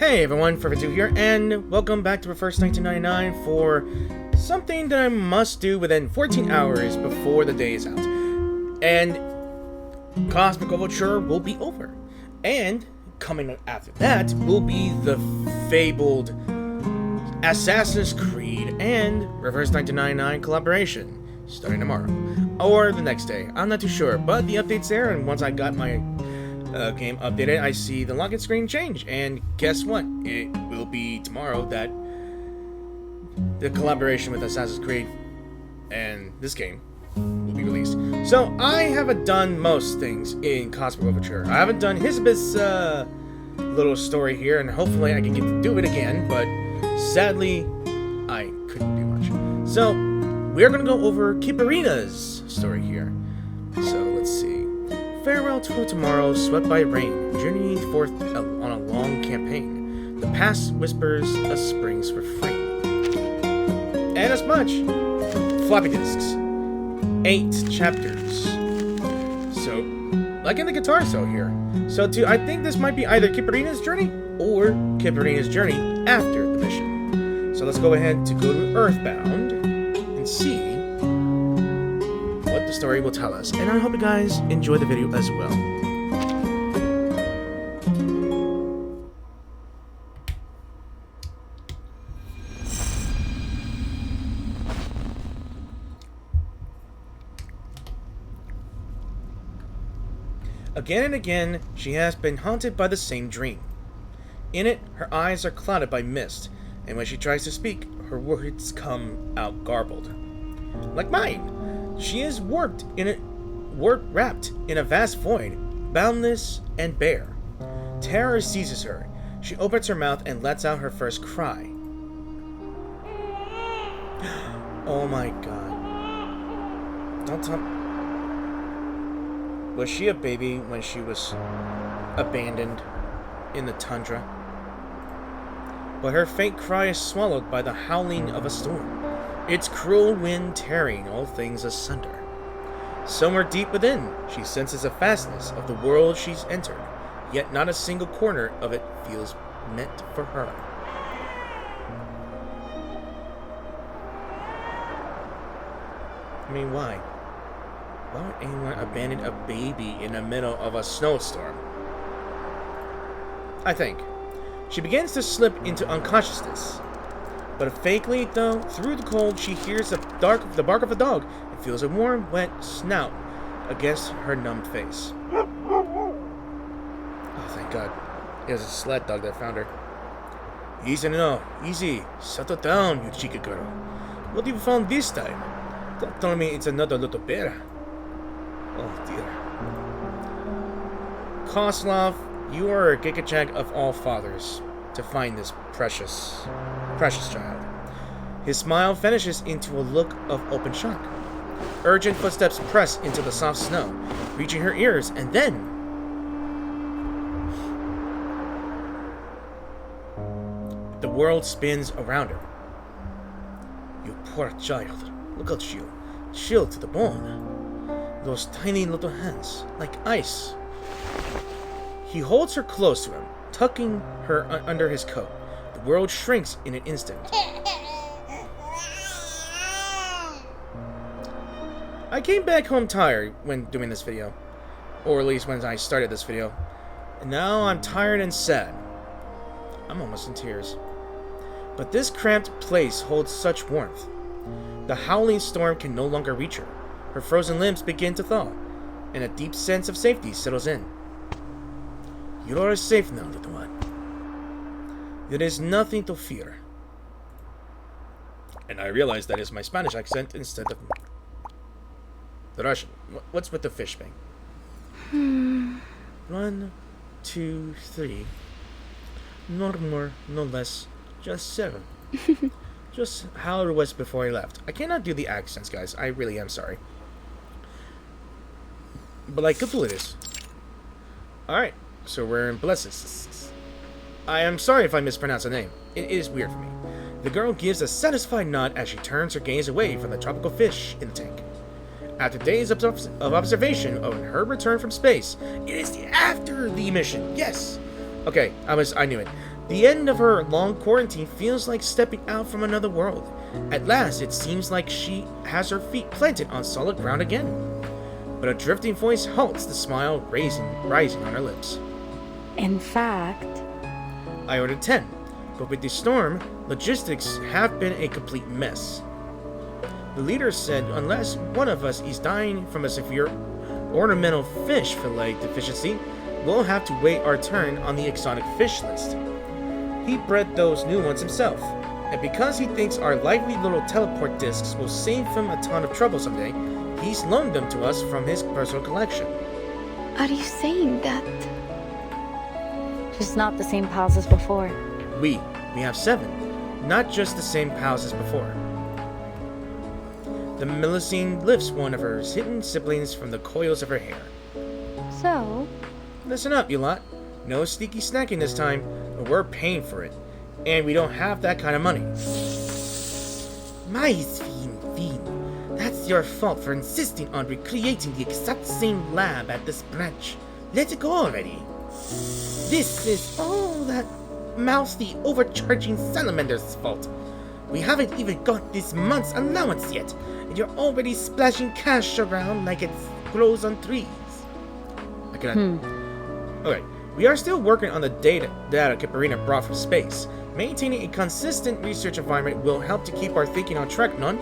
Hey everyone, Forever2 here, and welcome back to Reverse 1999 for something that I must do within 14 hours before the day is out. And Cosmic Overture will be over. And coming after that will be the fabled Assassin's Creed and Reverse 1999 collaboration, starting tomorrow. Or the next day, I'm not too sure, but the update's there, and once I got my game updated, I see the login screen change, and guess what? It will be tomorrow that the collaboration with Assassin's Creed and this game will be released. So I haven't done most things in Cosmic Overture. I haven't done Hissabeth's little story here, and hopefully I can get to do it again, but sadly I couldn't do much. So we're gonna go over Kiperina's story here. So let's see. Farewell to tomorrow, swept by rain, journeying forth on a long campaign. The past whispers of springs for free. And as much. Floppy disks. 8 chapters. So, like in the guitar solo here. So I think this might be either Kiperina's journey or Kiperina's journey after the mission. So let's go ahead to go to Earthbound and see what the story will tell us, and I hope you guys enjoy the video as well. Again and again, she has been haunted by the same dream. In it, her eyes are clouded by mist, and when she tries to speak, her words come out garbled. Like mine! She is wrapped in a vast void, boundless and bare. Terror seizes her. She opens her mouth and lets out her first cry. Oh my god. Don't tell me. Was she a baby when she was abandoned in the tundra? But her faint cry is swallowed by the howling of a storm. Its cruel wind tearing all things asunder. Somewhere deep within, she senses a vastness of the world she's entered, yet not a single corner of it feels meant for her. I mean, why? Why would anyone abandon a baby in the middle of a snowstorm? I think. She begins to slip into unconsciousness. But faintly, though, through the cold, she hears the bark of a dog and feels a warm, wet snout against her numbed face. Oh, thank God. It was a sled dog that found her. Easy now, easy. Settle down, you cheeky girl. What have you found this time? Don't tell me it's another little bear. Oh, dear. Koslov, you are a gigachag of all fathers to find this precious child. His smile vanishes into a look of open shock. Urgent footsteps press into the soft snow, reaching her ears, and then the world spins around her. You poor child. Look at you. Chilled to the bone. Those tiny little hands, like ice. He holds her close to him, tucking her under his coat. The world shrinks in an instant. I came back home tired when doing this video. Or at least when I started this video. And now I'm tired and sad. I'm almost in tears. But this cramped place holds such warmth. The howling storm can no longer reach her. Her frozen limbs begin to thaw, and a deep sense of safety settles in. You are safe now, little one. There is nothing to fear. And I realize that is my Spanish accent instead of the Russian. What's with the fish thing? 1, 2, 3. No more, no less. Just 7. Just how it was before I left. I cannot do the accents, guys. I really am sorry. But I could do this. Alright. So we're in Blesses. I am sorry if I mispronounce the name. It is weird for me. The girl gives a satisfied nod as she turns her gaze away from the tropical fish in the tank. After days of observation of her return from space, it is after the mission. Yes. Okay, I knew it. The end of her long quarantine feels like stepping out from another world. At last, it seems like she has her feet planted on solid ground again. But a drifting voice halts the smile rising on her lips. In fact, I ordered 10, but with the storm, logistics have been a complete mess. The leader said unless one of us is dying from a severe ornamental fish fillet deficiency, we'll have to wait our turn on the exotic fish list. He bred those new ones himself, and because he thinks our lively little teleport discs will save him a ton of trouble someday, he's loaned them to us from his personal collection. Are you saying that? just not the same pals as before. We have 7, not just the same pals as before. The Melusine lifts one of her hidden siblings from the coils of her hair. So? Listen up, you lot. No sneaky snacking this time, but we're paying for it. And we don't have that kind of money. My Fiend. That's your fault for insisting on recreating the exact same lab at this branch. Let it go already. This is all that mousy, overcharging salamander's fault. We haven't even got this month's allowance yet, and you're already splashing cash around like it grows on trees. I cannot... Okay, we are still working on the data Kiperina brought from space. Maintaining a consistent research environment will help to keep our thinking on track, none?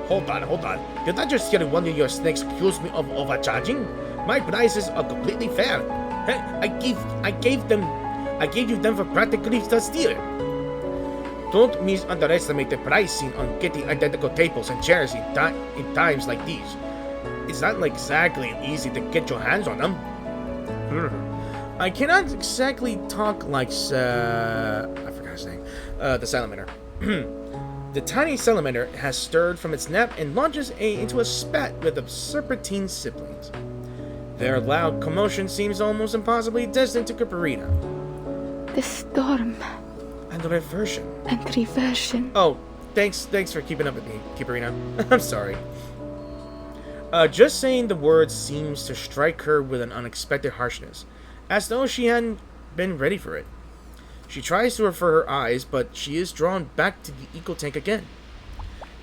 Hold on. Did I just hear one of your snakes accuse me of overcharging? My prices are completely fair. Hey, I gave you them for practically the steal. Don't underestimate the pricing on getting identical tables and chairs in times like these. It's not like exactly easy to get your hands on them. I cannot exactly talk like I forgot his name. The salamander. The tiny salamander has stirred from its nap and launches into a spat with the serpentine siblings. Their loud commotion seems almost impossibly destined to Kiperina. The storm. And the reversion. Oh, thanks for keeping up with me, Kiperina. I'm sorry. Just saying the words seems to strike her with an unexpected harshness, as though she hadn't been ready for it. She tries to refer her eyes, but she is drawn back to the eco-tank again.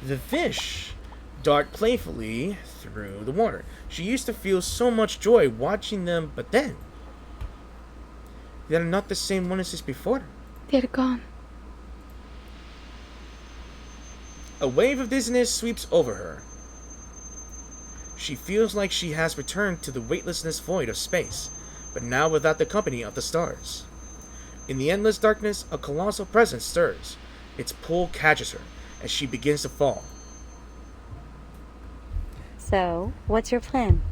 The fish dart playfully through the water. She used to feel so much joy watching them, but then... they're not the same one as before. They're gone. A wave of dizziness sweeps over her. She feels like she has returned to the weightlessness void of space, but now without the company of the stars. In the endless darkness, a colossal presence stirs. Its pull catches her, as she begins to fall. So, what's your plan?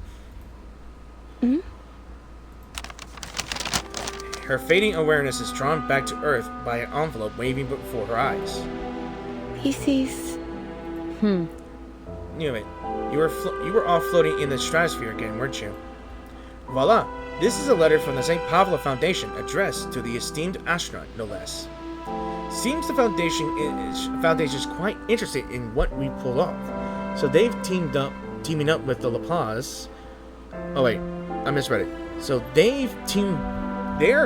Her fading awareness is drawn back to Earth by an envelope waving before her eyes. This is... You were all floating in the stratosphere again, weren't you? Voila! This is a letter from the St. Pavla Foundation addressed to the esteemed astronaut, no less. Seems the foundation is quite interested in what we pull off, so they've teaming up with the Laplace. Oh wait, I misread it. So they're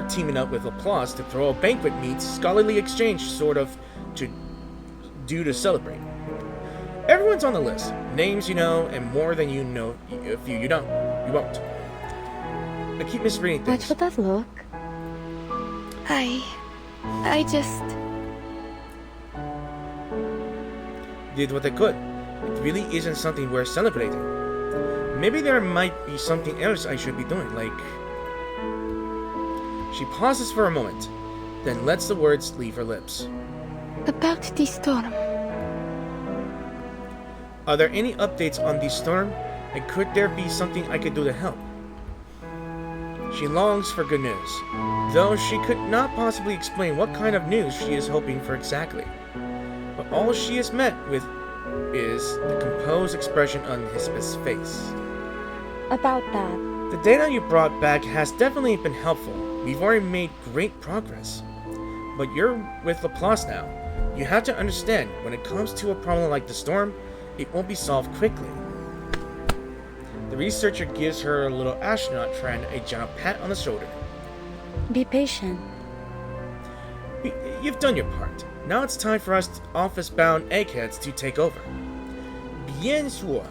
teaming up with Laplace to throw a banquet meets scholarly exchange sort of to celebrate. Everyone's on the list. Names you know, and more than you know. If you don't, you won't. I keep misreading things. Watch what that look. I just... did what they could. It really isn't something worth celebrating. Maybe there might be something else I should be doing, like... She pauses for a moment, then lets the words leave her lips. About the storm. Are there any updates on the storm? And could there be something I could do to help? She longs for good news, though she could not possibly explain what kind of news she is hoping for exactly. But all she is met with is the composed expression on Hissabeth's face. About that. The data you brought back has definitely been helpful. We've already made great progress. But you're with Laplace now. You have to understand, when it comes to a problem like the storm, it won't be solved quickly. The researcher gives her little astronaut friend a gentle pat on the shoulder. Be patient. You've done your part. Now it's time for us office-bound eggheads to take over. Bien sûr.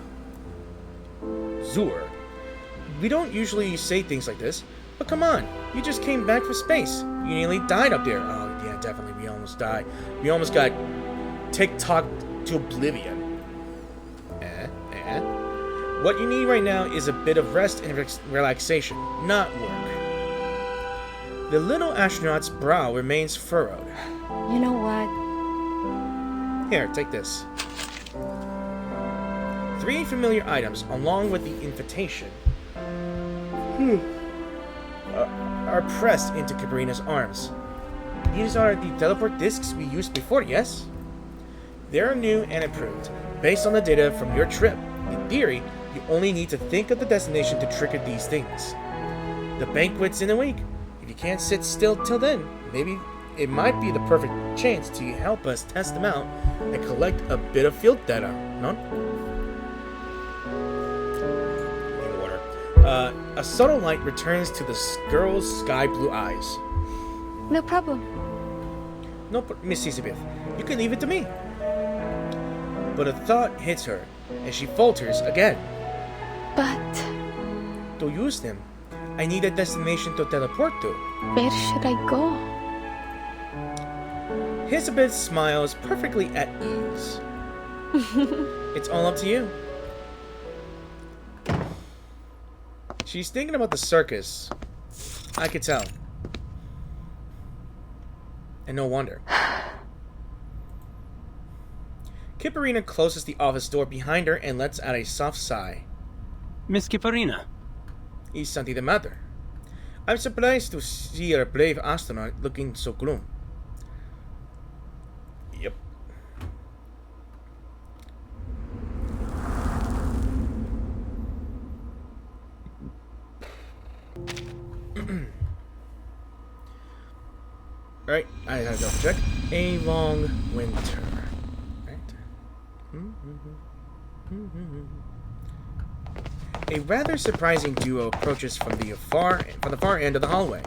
Zur. We don't usually say things like this, but come on, you just came back from space. You nearly died up there. Oh, yeah, definitely, we almost died. We almost got TikTok to oblivion. What you need right now is a bit of rest and relaxation, not work. The little astronaut's brow remains furrowed. You know what? Here, take this. 3 familiar items, along with the invitation, are pressed into Kiperina's arms. These are the teleport discs we used before, yes? They're new and improved, based on the data from your trip. In theory, you only need to think of the destination to trigger these things. The banquet's in a week. If you can't sit still till then, maybe it might be the perfect chance to help us test them out and collect a bit of field data, no? In water. A subtle light returns to the girl's sky blue eyes. No problem. No, Miss Hissabeth, you can leave it to me. But a thought hits her, and she falters again. But To use them, I need a destination to teleport to. where should I go? Hissabeth smiles perfectly at ease. It's all up to you. She's thinking about the circus. I could tell. And no wonder. Kiperina closes the office door behind her and lets out a soft sigh. Miss Kiperina. Is something the matter? I'm surprised to see a brave astronaut looking so gloom. Yep. Right, I gotta double check. A long winter. Right. A rather surprising duo approaches from the far end of the hallway.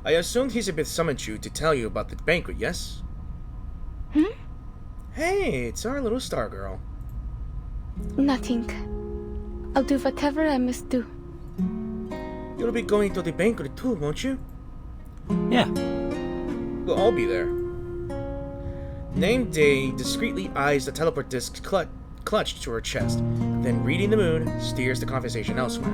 I assumed Hissabeth summoned you to tell you about the banquet, yes? Hey, it's our little star girl. Nothing. I'll do whatever I must do. You'll be going to the banquet too, won't you? Yeah. We'll all be there. Name Day discreetly eyes the teleport disc clutched to her chest, then reading the moon, steers the conversation elsewhere.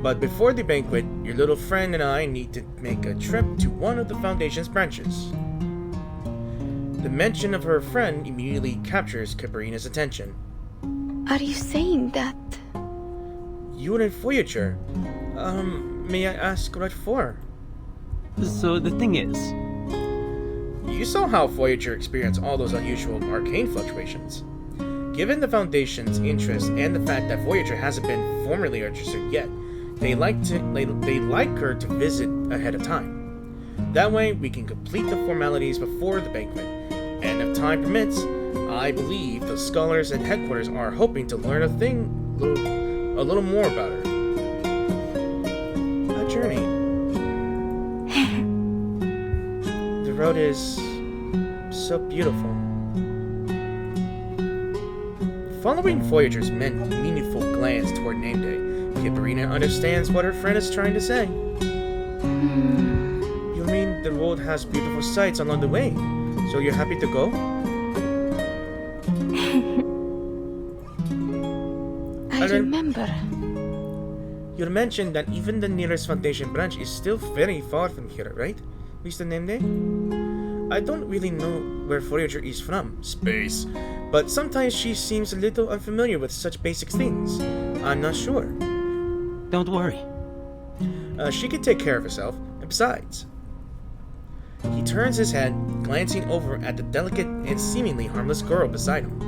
But before the banquet, your little friend and I need to make a trip to one of the Foundation's branches. The mention of her friend immediately captures Kiperina's attention. Are you saying that? You and Voyager. May I ask what for? So the thing is, You saw how Voyager experienced all those unusual arcane fluctuations. Given the Foundation's interest and the fact that Voyager hasn't been formally registered yet, they like her to visit ahead of time. That way, we can complete the formalities before the banquet, and if time permits, I believe the scholars at headquarters are hoping to learn a little more about her. A journey. The road is so beautiful. Following Voyager's meaningful glance toward Name Day, Kiperina understands what her friend is trying to say. You mean the road has beautiful sights along the way, so you're happy to go? I remember. You mentioned that even the nearest Foundation branch is still very far from here, right, Mr. Nemde? I don't really know where Voyager is from, space, but sometimes she seems a little unfamiliar with such basic things. I'm not sure. don't worry. She can take care of herself, and besides... He turns his head, glancing over at the delicate and seemingly harmless girl beside him.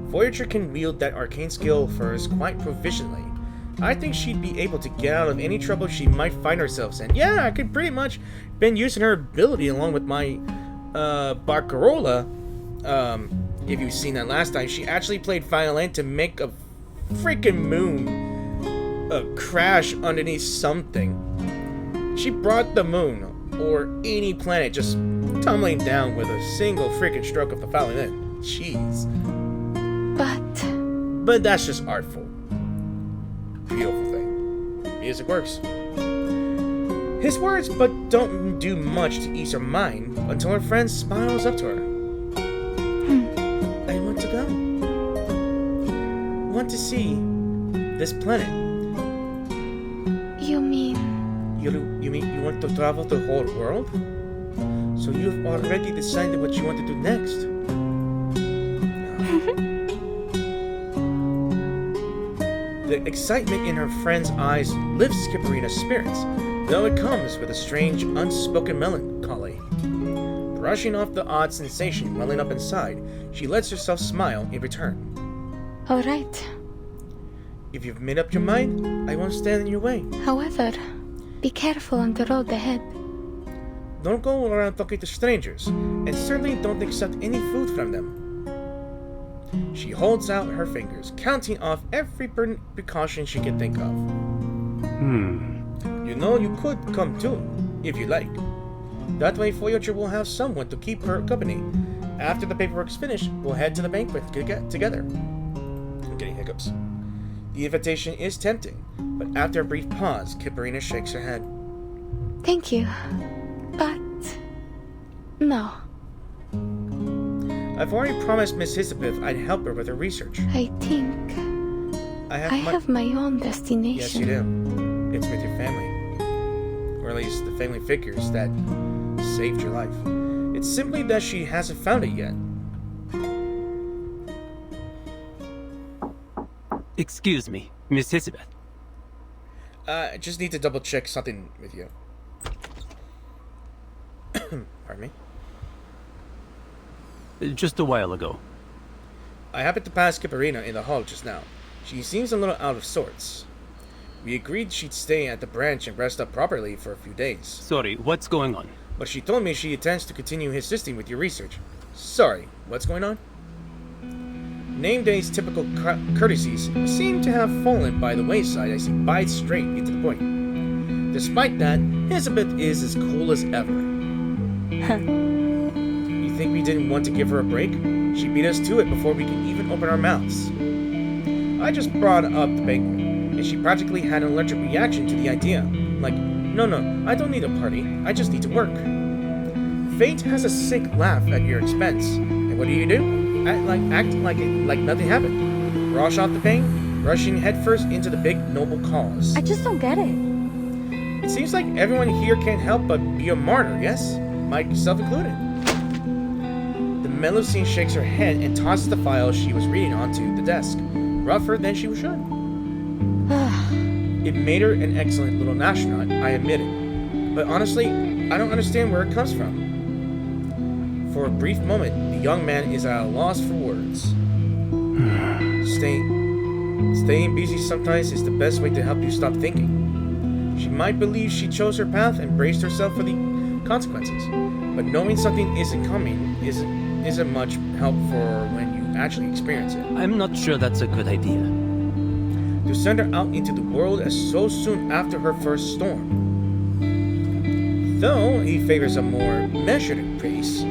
Voyager can wield that arcane skill of hers quite proficiently. I think she'd be able to get out of any trouble she might find herself in. Yeah, I could pretty much been using her ability along with my Barcarola. If you've seen that last time, she actually played violin to make a freaking moon crash underneath something. She brought the moon, or any planet, just tumbling down with a single freaking stroke of the violin. Jeez. But that's just artful. Beautiful thing. Music works. His words but don't do much to ease her mind until her friend smiles up to her. I want to go. Want to see this planet. You mean... You mean you want to travel the whole world? So you've already decided what you want to do next. The excitement in her friend's eyes lifts Kiperina's spirits, though it comes with a strange, unspoken melancholy. Brushing off the odd sensation welling up inside, she lets herself smile in return. All right. If you've made up your mind, I won't stand in your way. However, be careful on the road ahead. Don't go around talking to strangers, and certainly don't accept any food from them. She holds out her fingers, counting off every precaution she can think of. You know, you could come too, if you like. That way Voyager will have someone to keep her company. After the paperwork's finished, we'll head to the banquet together. I'm getting hiccups. The invitation is tempting, but after a brief pause, Kiperina shakes her head. Thank you. But... no. I've already promised Miss Hissabeth I'd help her with her research. I think... I have my own destination. Yes, you do. It's with your family. Or at least the family figures that saved your life. It's simply that she hasn't found it yet. Excuse me, Miss Hissabeth. I just need to double check something with you. Pardon me? Just a while ago. I happened to pass Kiperina in the hall just now. She seems a little out of sorts. We agreed she'd stay at the branch and rest up properly for a few days. Sorry, what's going on? But she told me she intends to continue assisting with your research. Sorry, what's going on? Name Day's typical courtesies seem to have fallen by the wayside as he bites straight into the point. Despite that, Hissabeth is as cool as ever. You think we didn't want to give her a break? She beat us to it before we could even open our mouths. I just brought up the banquet, and she practically had an allergic reaction to the idea. Like, no, I don't need a party, I just need to work. Fate has a sick laugh at your expense, and what do? Act like nothing happened. Rush off the pain, rushing headfirst into the big noble cause. I just don't get it. It seems like everyone here can't help but be a martyr, yes? Myself included. The Melusine shakes her head and tosses the file she was reading onto the desk, rougher than she should. It made her an excellent little astronaut, I admit it. But honestly, I don't understand where it comes from. For a brief moment, the young man is at a loss for words. Staying busy sometimes is the best way to help you stop thinking. She might believe she chose her path and braced herself for the consequences, but knowing something isn't coming isn't much help for when you actually experience it. I'm not sure that's a good idea. To send her out into the world as so soon after her first storm. Though he favors a more measured pace,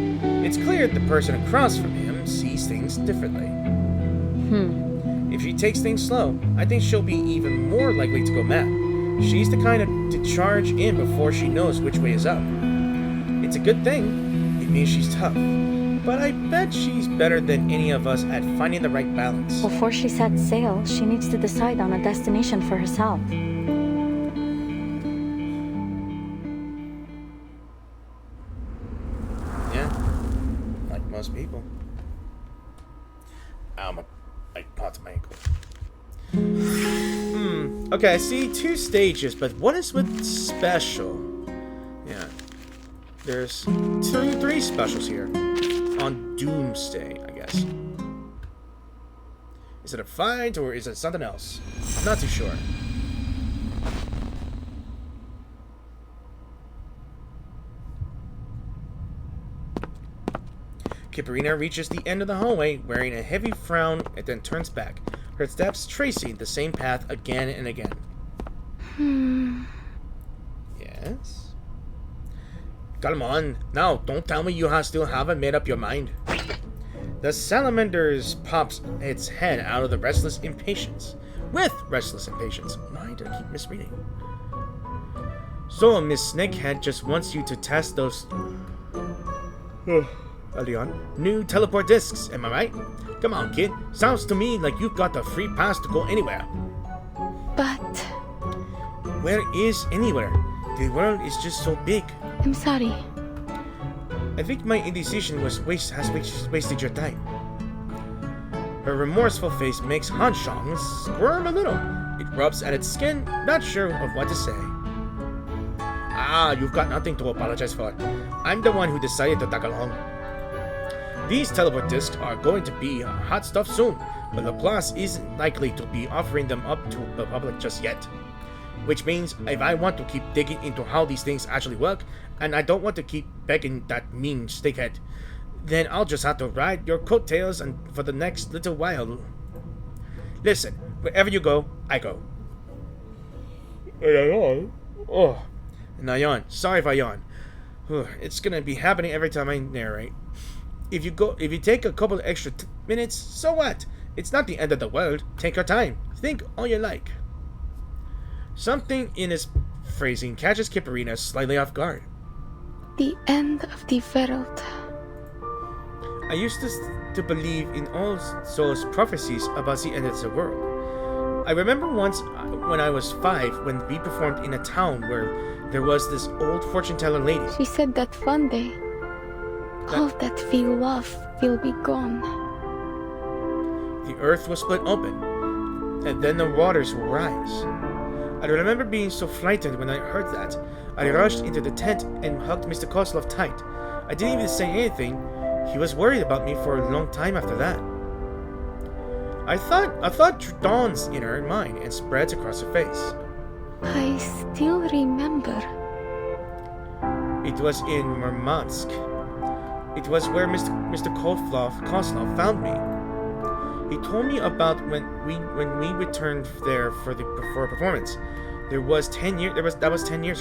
it's clear the person across from him sees things differently. If she takes things slow, I think she'll be even more likely to go mad. She's the kind to charge in before she knows which way is up. It's a good thing. It means she's tough. But I bet she's better than any of us at finding the right balance. Before she sets sail, she needs to decide on a destination for herself. Yeah, like most people. Ow, I popped my ankle. Okay, I see 2 stages, but what is with special? Yeah, there's 3 specials here. On Doomsday, I guess. Is it a fight or is it something else? I'm not too sure. Kiperina reaches the end of the hallway wearing a heavy frown and then turns back, her steps tracing the same path again and again. Yes? Come on, now don't tell me you still haven't made up your mind. The salamanders pops its head out of the restless impatience. With restless impatience. Why do I keep misreading? So Miss Snakehead just wants you to test those Leon, new teleport discs, am I right? Come on, kid. Sounds to me like you've got the free pass to go anywhere. But... Where is anywhere? The world is just so big. I'm sorry. I think my indecision has wasted your time. Her remorseful face makes Hanshang squirm a little. It rubs at its skin, not sure of what to say. Ah, you've got nothing to apologize for. I'm the one who decided to tag along. These teleport discs are going to be hot stuff soon, but Laplace isn't likely to be offering them up to the public just yet. Which means, if I want to keep digging into how these things actually work, and I don't want to keep begging that mean snakehead, then I'll just have to ride your coattails and for the next little while. Listen, wherever you go, I go. Oh, Nayan, sorry if I yawn. It's gonna be happening every time I narrate. If you take a couple extra minutes, so what? It's not the end of the world. Take your time. Think all you like. Something in his phrasing catches Kiperina slightly off guard. The end of the world. I used to believe in all those prophecies about the end of the world. I remember once when I was 5 when we performed in a town where there was this old fortune-teller lady. She said that one day, all that we love will be gone. The earth will split open, and then the waters will rise. I remember being so frightened when I heard that. I rushed into the tent and hugged Mr. Kozlov tight. I didn't even say anything. He was worried about me for a long time after that. I thought dawns in her mind and spreads across her face. I still remember. It was in Murmansk. It was where Mr. Kozlov found me. He told me about when we returned there for a performance. That was 10 years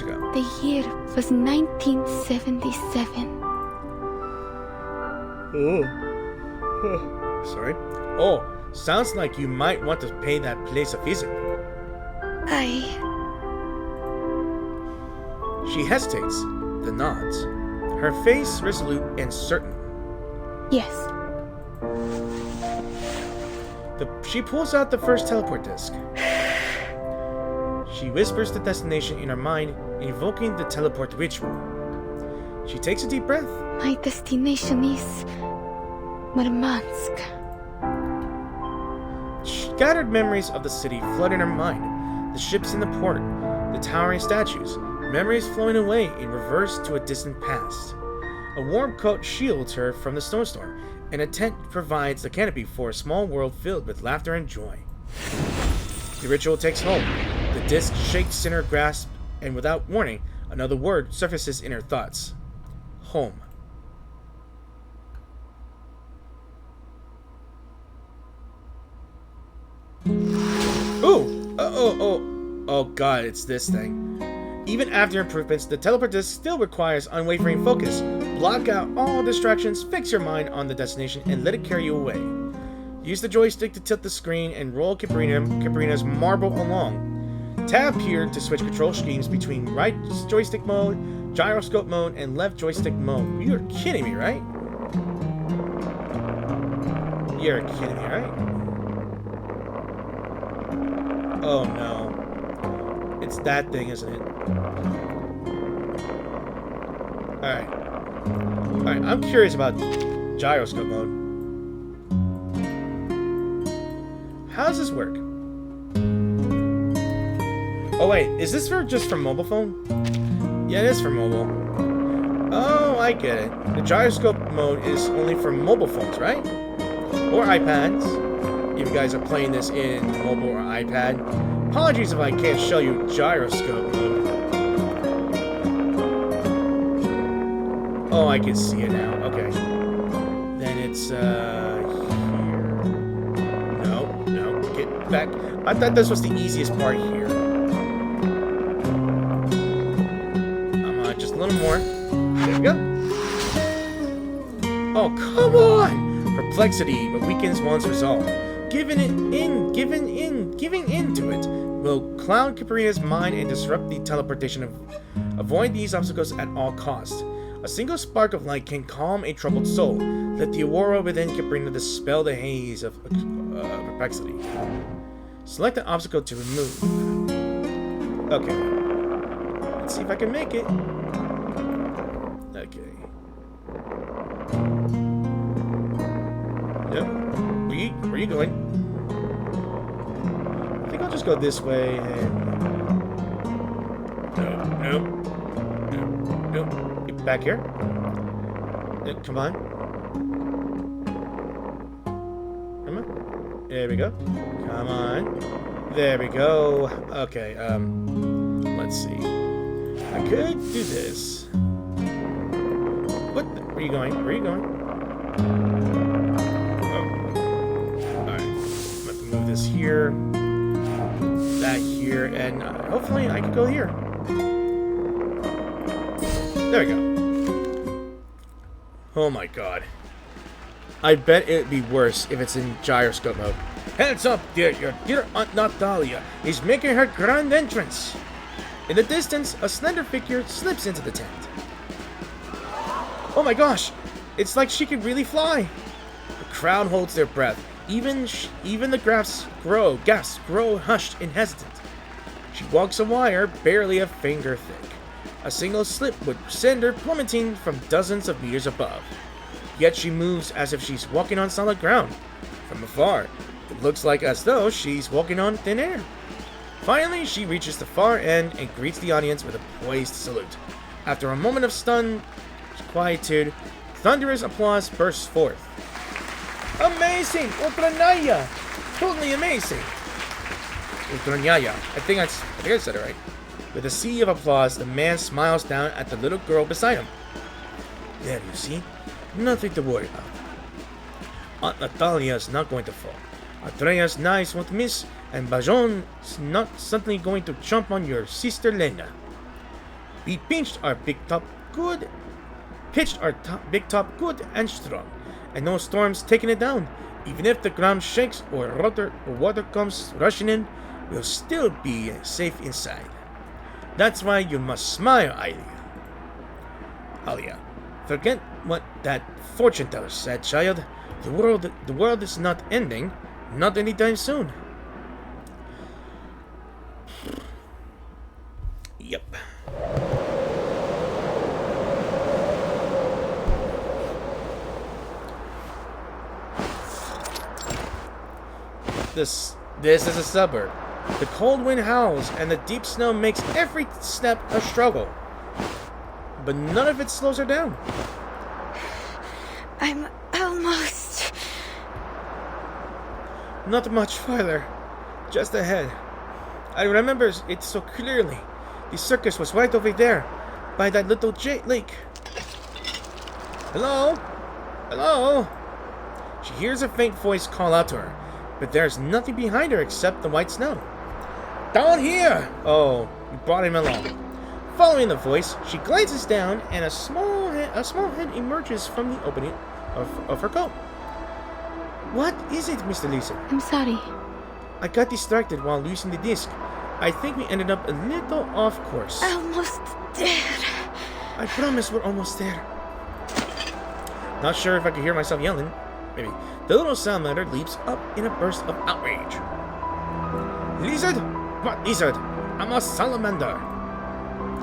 ago. The year was 1977. Sorry. Oh, sounds like you might want to pay that place a visit. She hesitates, then nods. Her face resolute and certain. Yes. She pulls out the first teleport disc. She whispers the destination in her mind, invoking the teleport ritual. She takes a deep breath. My destination is Murmansk. Scattered memories of the city flood in her mind. The ships in the port, the towering statues, memories flowing away in reverse to a distant past. A warm coat shields her from the snowstorm, and a tent provides the canopy for a small world filled with laughter and joy. The ritual takes hold. The disc shakes in her grasp, and without warning, another word surfaces in her thoughts. Home. Ooh! Oh god, it's this thing. Even after improvements, the teleport disc still requires unwavering focus. Block out all distractions, fix your mind on the destination, and let it carry you away. Use the joystick to tilt the screen and roll Kiperina's marble along. Tab here to switch control schemes between right joystick mode, gyroscope mode, and left joystick mode. You're kidding me, right? You're kidding me, right? Oh no. It's that thing, isn't it? Alright, I'm curious about gyroscope mode. How does this work? Oh wait, is this just for mobile phone? Yeah, it is for mobile. Oh, I get it. The gyroscope mode is only for mobile phones, right? Or iPads. If you guys are playing this in mobile or iPad. Apologies if I can't show you gyroscope mode. Oh, I can see it now. Okay. Then it's, here. No, get back. I thought this was the easiest part here. one more. There we go. Oh, come on! Perplexity, but weakens one's resolve. Giving in to it will cloud Kiperina's mind and disrupt the teleportation. Avoid these obstacles at all costs. A single spark of light can calm a troubled soul. Let the aurora within Kiperina dispel the haze of perplexity. Select an obstacle to remove. Okay. Let's see if I can make it. Okay. Nope. Where are you going? I think I'll just go this way and... Nope. Get back here. Come on. There we go. Come on. There we go. Okay, let's see. I could do this. What? Where are you going? Where are you going? Oh. Alright. I'm going to move this here. That here. And hopefully I can go here. There we go. Oh my god. I bet it'd be worse if it's in gyroscope mode. Heads up, dear. Your dear Aunt Natalia is making her grand entrance. In the distance, a slender figure slips into the tent. Oh my gosh! It's like she could really fly. The crowd holds their breath. Even the gasps grow hushed and hesitant. She walks a wire barely a finger thick. A single slip would send her plummeting from dozens of meters above. Yet she moves as if she's walking on solid ground. From afar, it looks like as though she's walking on thin air. Finally, she reaches the far end and greets the audience with a poised salute. After a moment of stunned quietude, thunderous applause bursts forth. Amazing! Ultranaya! Totally amazing! Ultranaya. I think I said it right. With a sea of applause, the man smiles down at the little girl beside him. There, you see? Nothing to worry about. Aunt Natalia is not going to fall. Atreya's knives won't miss, and Bajon is not suddenly going to jump on your sister Lena. We pitched our big top good and strong, and no storm's taking it down. Even if the ground shakes or water comes rushing in, we'll still be safe inside. That's why you must smile, Alia. Forget what that fortune teller said, child. The world is not ending, not anytime soon. Yep. This is a suburb. The cold wind howls and the deep snow makes every step a struggle. But none of it slows her down. I'm almost... Not much farther. Just ahead. I remember it so clearly. The circus was right over there, by that little lake. Hello? Hello? She hears a faint voice call out to her, but there's nothing behind her except the white snow. Down here! Oh, you brought him along. Following the voice, she glances down, and a small head emerges from the opening of her coat. What is it, Mr. Lisa? I'm sorry. I got distracted while losing the disc. I think we ended up a little off course. Almost there. I promise we're almost there. Not sure if I could hear myself yelling. Maybe. The little salamander leaps up in a burst of outrage. Lizard? What lizard? I'm a salamander.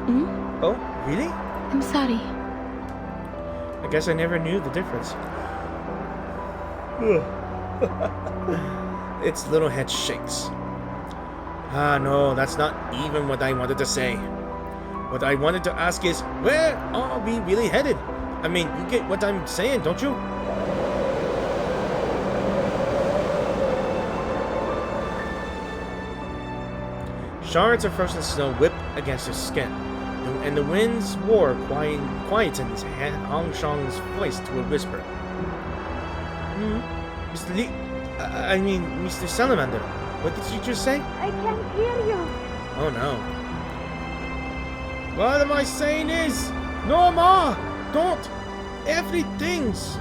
Hmm? Oh, really? I'm sorry. I guess I never knew the difference. Its little head shakes. Ah, no, that's not even what I wanted to say. What I wanted to ask is, where are we really headed? I mean, you get what I'm saying, don't you? Shards of frozen snow whip against her skin, and the wind's roar quietens Hong Shang's voice to a whisper. Mr. Lee, Mr. Salamander, what did you just say? I can't hear you. Oh no. What am I saying is, No, Ma! Don't! Everything's...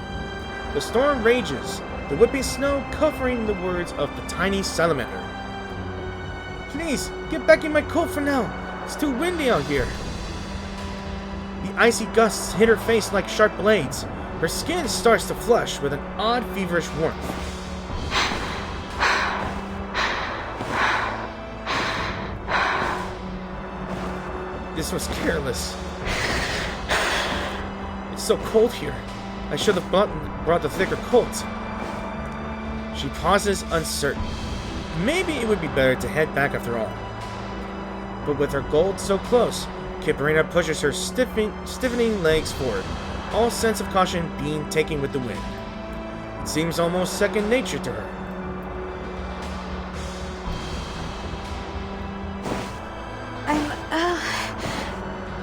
The storm rages, the whipping snow covering the words of the tiny salamander. Please, get back in my coat for now. It's too windy out here. The icy gusts hit her face like sharp blades. Her skin starts to flush with an odd feverish warmth. This was careless. It's so cold here. I should have brought the thicker coat. She pauses, uncertain. Maybe it would be better to head back after all. But with her goal so close, Kiperina pushes her stiffening legs forward, all sense of caution being taken with the wind. It seems almost second nature to her.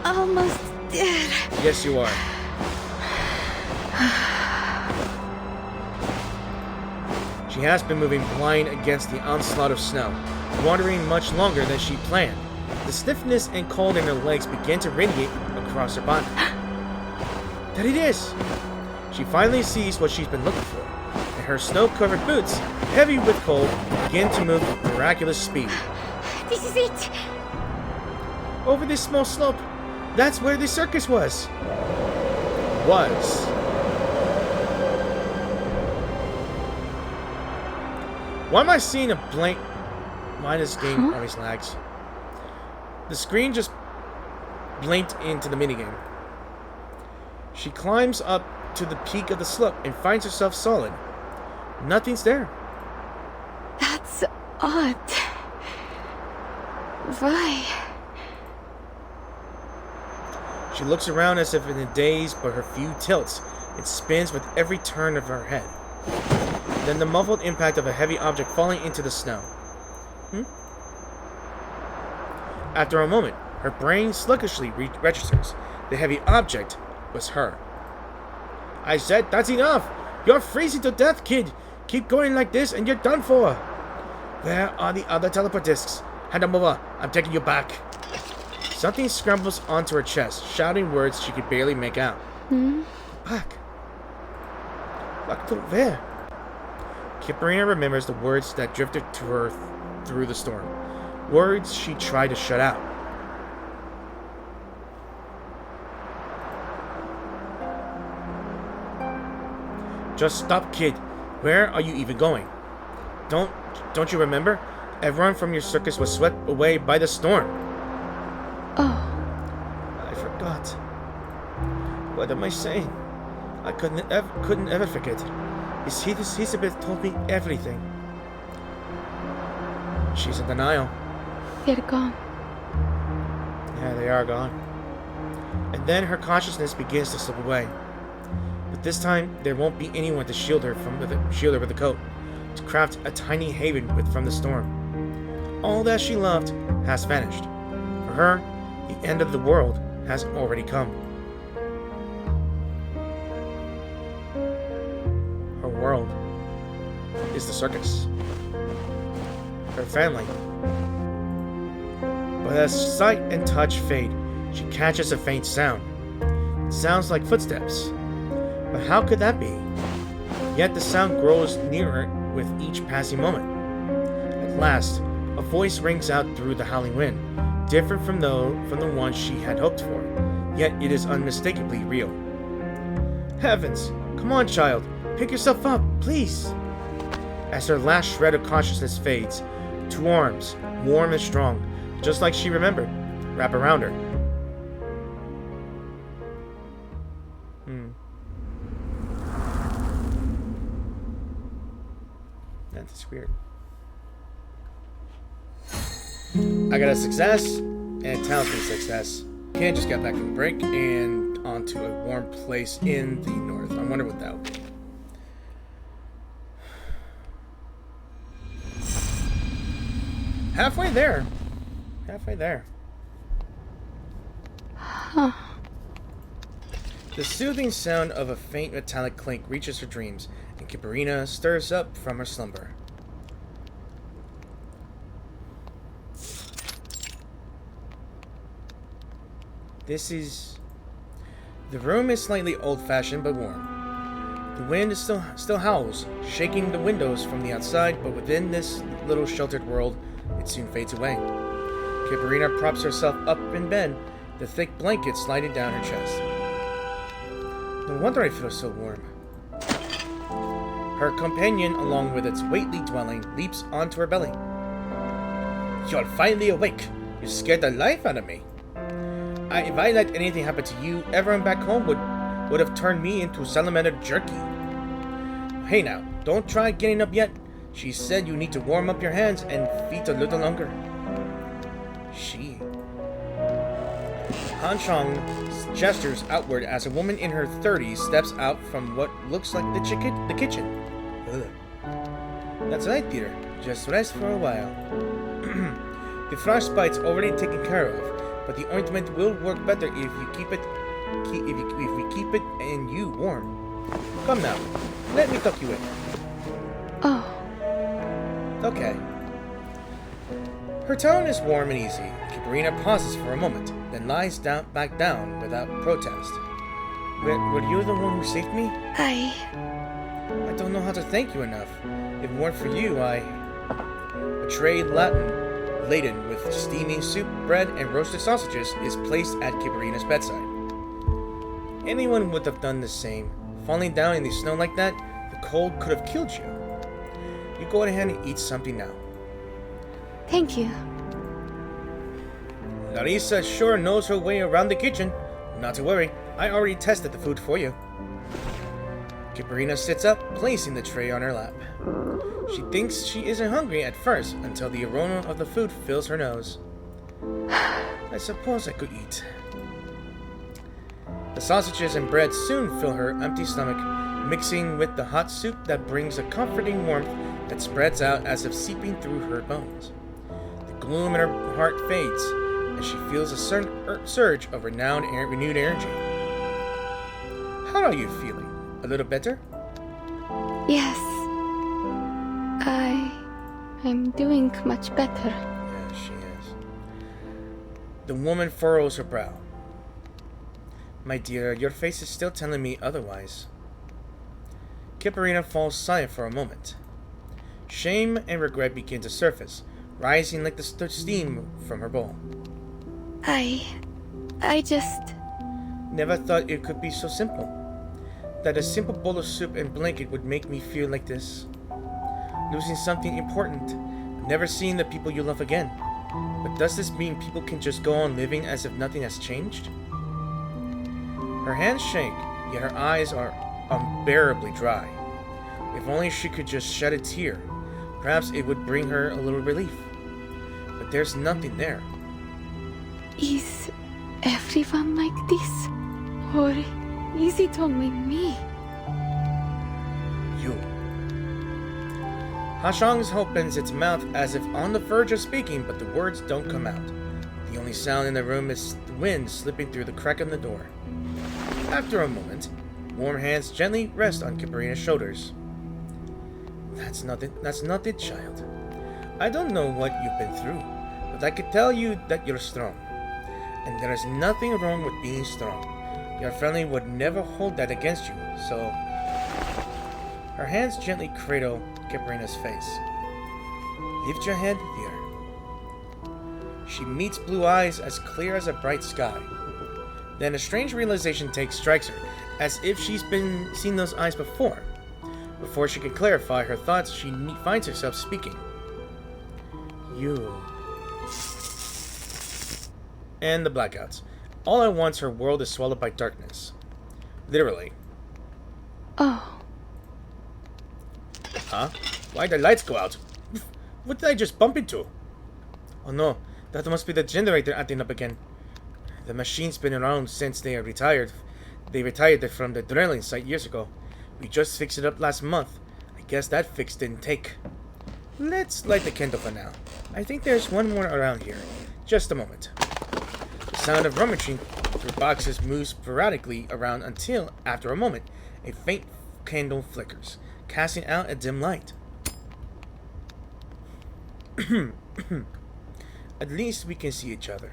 I'm almost dead. Yes, you are. She has been moving blind against the onslaught of snow, wandering much longer than she planned. The stiffness and cold in her legs begin to radiate across her body. That it is! She finally sees what she's been looking for, and her snow-covered boots, heavy with cold, begin to move with miraculous speed. This is it! Over this small slope, that's where the circus was. Was. Why am I seeing a blank... Why this game always lags? The screen just blinked into the minigame. She climbs up to the peak of the slope and finds herself solid. Nothing's there. That's odd. Why? She looks around as if in a daze, but her view tilts. It spins with every turn of her head. Then the muffled impact of a heavy object falling into the snow. After a moment, her brain sluggishly registers. The heavy object was her. I said, that's enough! You're freezing to death, kid! Keep going like this and you're done for! Where are the other teleport discs? Hand them over. I'm taking you back. Something scrambles onto her chest, shouting words she could barely make out. Back. Back to where? Kiperina remembers the words that drifted to her through the storm. Words she tried to shut out. Just stop, kid. Where are you even going? Don't you remember? Everyone from your circus was swept away by the storm. Oh. I forgot. What am I saying? I couldn't ever forget. Hissabeth told me everything. She's in denial. They're gone. Yeah, they are gone. And then her consciousness begins to slip away. But this time, there won't be anyone to shield her with the coat, to craft a tiny haven from the storm. All that she loved has vanished. For her, the end of the world has already come. Her world is the circus. Her family. But as sight and touch fade, she catches a faint sound. It sounds like footsteps. But how could that be? Yet the sound grows nearer with each passing moment. At last, a voice rings out through the howling wind, different from the one she had hoped for, yet it is unmistakably real. Heavens! Come on, child! Pick yourself up, please! As her last shred of consciousness fades, two arms, warm and strong, just like she remembered, wrap around her. That's weird. I got a success and a talisman success. Can't just get back from the break and onto a warm place in the north. I wonder what that would be. Halfway there. Halfway there. Huh. The soothing sound of a faint metallic clink reaches her dreams, and Kiperina stirs up from her slumber. This is... The room is slightly old-fashioned but warm. The wind still howls, shaking the windows from the outside, but within this little sheltered world, it soon fades away. Kiperina props herself up in bed, the thick blanket sliding down her chest. No wonder I feel so warm. Her companion, along with its weightly dwelling, leaps onto her belly. You're finally awake. You scared the life out of me. If I let anything happen to you, everyone back home would have turned me into salamander jerky. Hey now, don't try getting up yet. She said you need to warm up your hands and feet a little longer. She. Han Chong gestures outward as a woman in her 30s steps out from what looks like the kitchen. Ugh. That's right, dear. Just rest for a while. The frostbite's already taken care of, but the ointment will work better if you keep it, if we keep it and you warm. Come now, let me tuck you in. Oh. Okay. Her tone is warm and easy. Kiperina pauses for a moment, then lies back down without protest. Were you the one who saved me? I don't know how to thank you enough. If it weren't for you, A tray laden with steaming soup, bread, and roasted sausages is placed at Kiperina's bedside. Anyone would have done the same. Falling down in the snow like that, the cold could have killed you. You go ahead and eat something now. Thank you. Larissa sure knows her way around the kitchen. Not to worry, I already tested the food for you. Kiperina sits up, placing the tray on her lap. She thinks she isn't hungry at first until the aroma of the food fills her nose. I suppose I could eat. The sausages and bread soon fill her empty stomach, mixing with the hot soup that brings a comforting warmth that spreads out as if seeping through her bones. The gloom in her heart fades as she feels a certain surge of renewed energy. How are you feeling? A little better? Yes. I'm doing much better. Yeah, she is. The woman furrows her brow. My dear, your face is still telling me otherwise. Kiperina falls silent for a moment. Shame and regret begin to surface, rising like the steam from her bowl. I just... Never thought it could be so simple. That a simple bowl of soup and blanket would make me feel like this. Losing something important, never seeing the people you love again. But does this mean people can just go on living as if nothing has changed? Her hands shake, yet her eyes are unbearably dry. If only she could just shed a tear, perhaps it would bring her a little relief. But there's nothing there. Is everyone like this? Or is it only me? You. Hashang's opens its mouth as if on the verge of speaking, but the words don't come out. The only sound in the room is the wind slipping through the crack in the door. After a moment, warm hands gently rest on Kiperina's shoulders. That's not it, child. I don't know what you've been through, but I can tell you that you're strong. And there is nothing wrong with being strong. Your family would never hold that against you, so... Her hands gently cradle Kiperina's face. Lift your head, dear. She meets blue eyes as clear as a bright sky. Then a strange realization strikes her, as if she's seen those eyes before. Before she can clarify her thoughts, she finds herself speaking. You... And the blackouts. All at once, her world is swallowed by darkness. Literally. Oh. Huh? Why'd the lights go out? What did I just bump into? Oh no, that must be the generator acting up again. The machine's been around since they retired. They retired from the drilling site years ago. We just fixed it up last month. I guess that fix didn't take. Let's light the candle for now. I think there's one more around here. Just a moment. The sound of rummaging through boxes moves sporadically around until, after a moment, a faint candle flickers, casting out a dim light. At least we can see each other.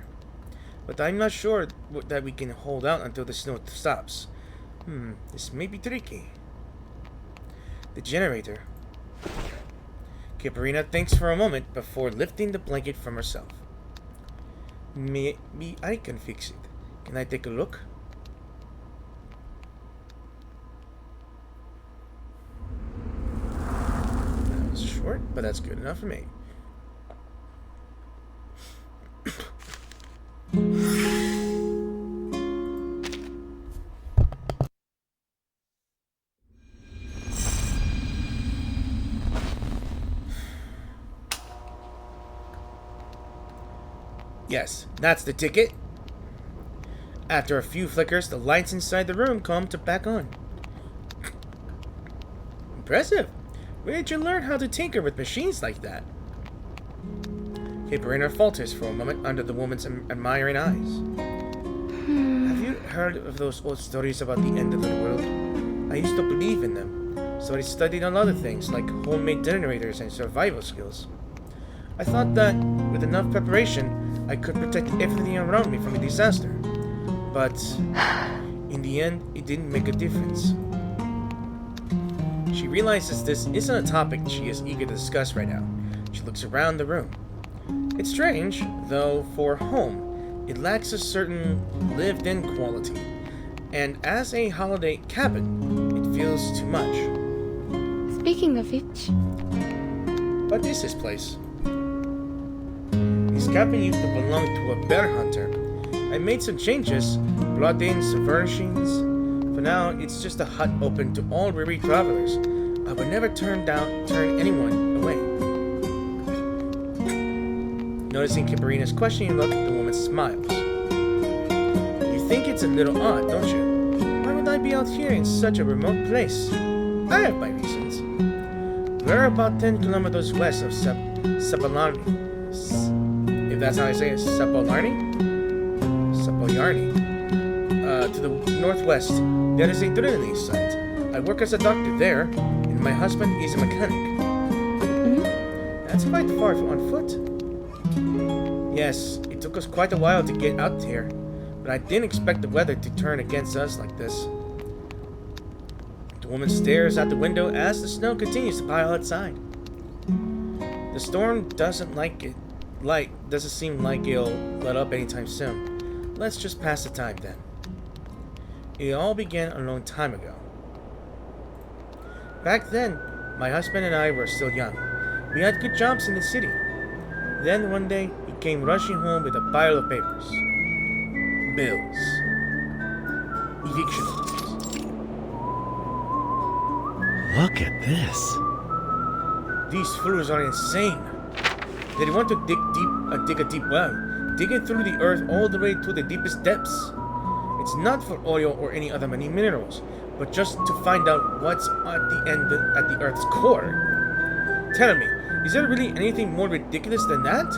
but I'm not sure that we can hold out until the snow stops. This may be tricky. The generator. Kiperina thinks for a moment before lifting the blanket from herself. Maybe I can fix it. Can I take a look? That was short, but that's good enough for me. Yes, that's the ticket. After a few flickers, the lights inside the room come back on. Impressive. Where did you learn how to tinker with machines like that? Kiperina falters for a moment under the woman's admiring eyes. Have you heard of those old stories about the end of the world? I used to believe in them, so I studied on other things like homemade generators and survival skills. I thought that, with enough preparation, I could protect everything around me from a disaster. But, in the end, it didn't make a difference. She realizes this isn't a topic she is eager to discuss right now. She looks around the room. It's strange, though, for home, it lacks a certain lived-in quality. And as a holiday cabin, it feels too much. Speaking of which... What is this place? This cabin used to belong to a bear hunter. I made some changes, brought in some furnishings. For now, it's just a hut open to all weary travelers. I would never turn anyone away. Noticing Kiperina's questioning look, the woman smiles. You think it's a little odd, don't you? Why would I be out here in such a remote place? I have my reasons. We're about 10 kilometers west of Sepulani. If that's how I say it, Sepulani? To the northwest, there is a drilling site. I work as a doctor there, and my husband is a mechanic. That's quite far on foot. Yes, it took us quite a while to get out here, but I didn't expect the weather to turn against us like this. The woman stares out the window as the snow continues to pile outside. The storm doesn't seem like it'll let up anytime soon. Let's just pass the time then. It all began a long time ago. Back then, my husband and I were still young. We had good jobs in the city. Then one day, he came rushing home with a pile of papers. Bills. Eviction notices. Look at this. These fools are insane. They want to dig a deep well, digging through the earth all the way to the deepest depths. It's not for oil or any other many minerals, but just to find out what's at the Earth's core. Tell me, is there really anything more ridiculous than that?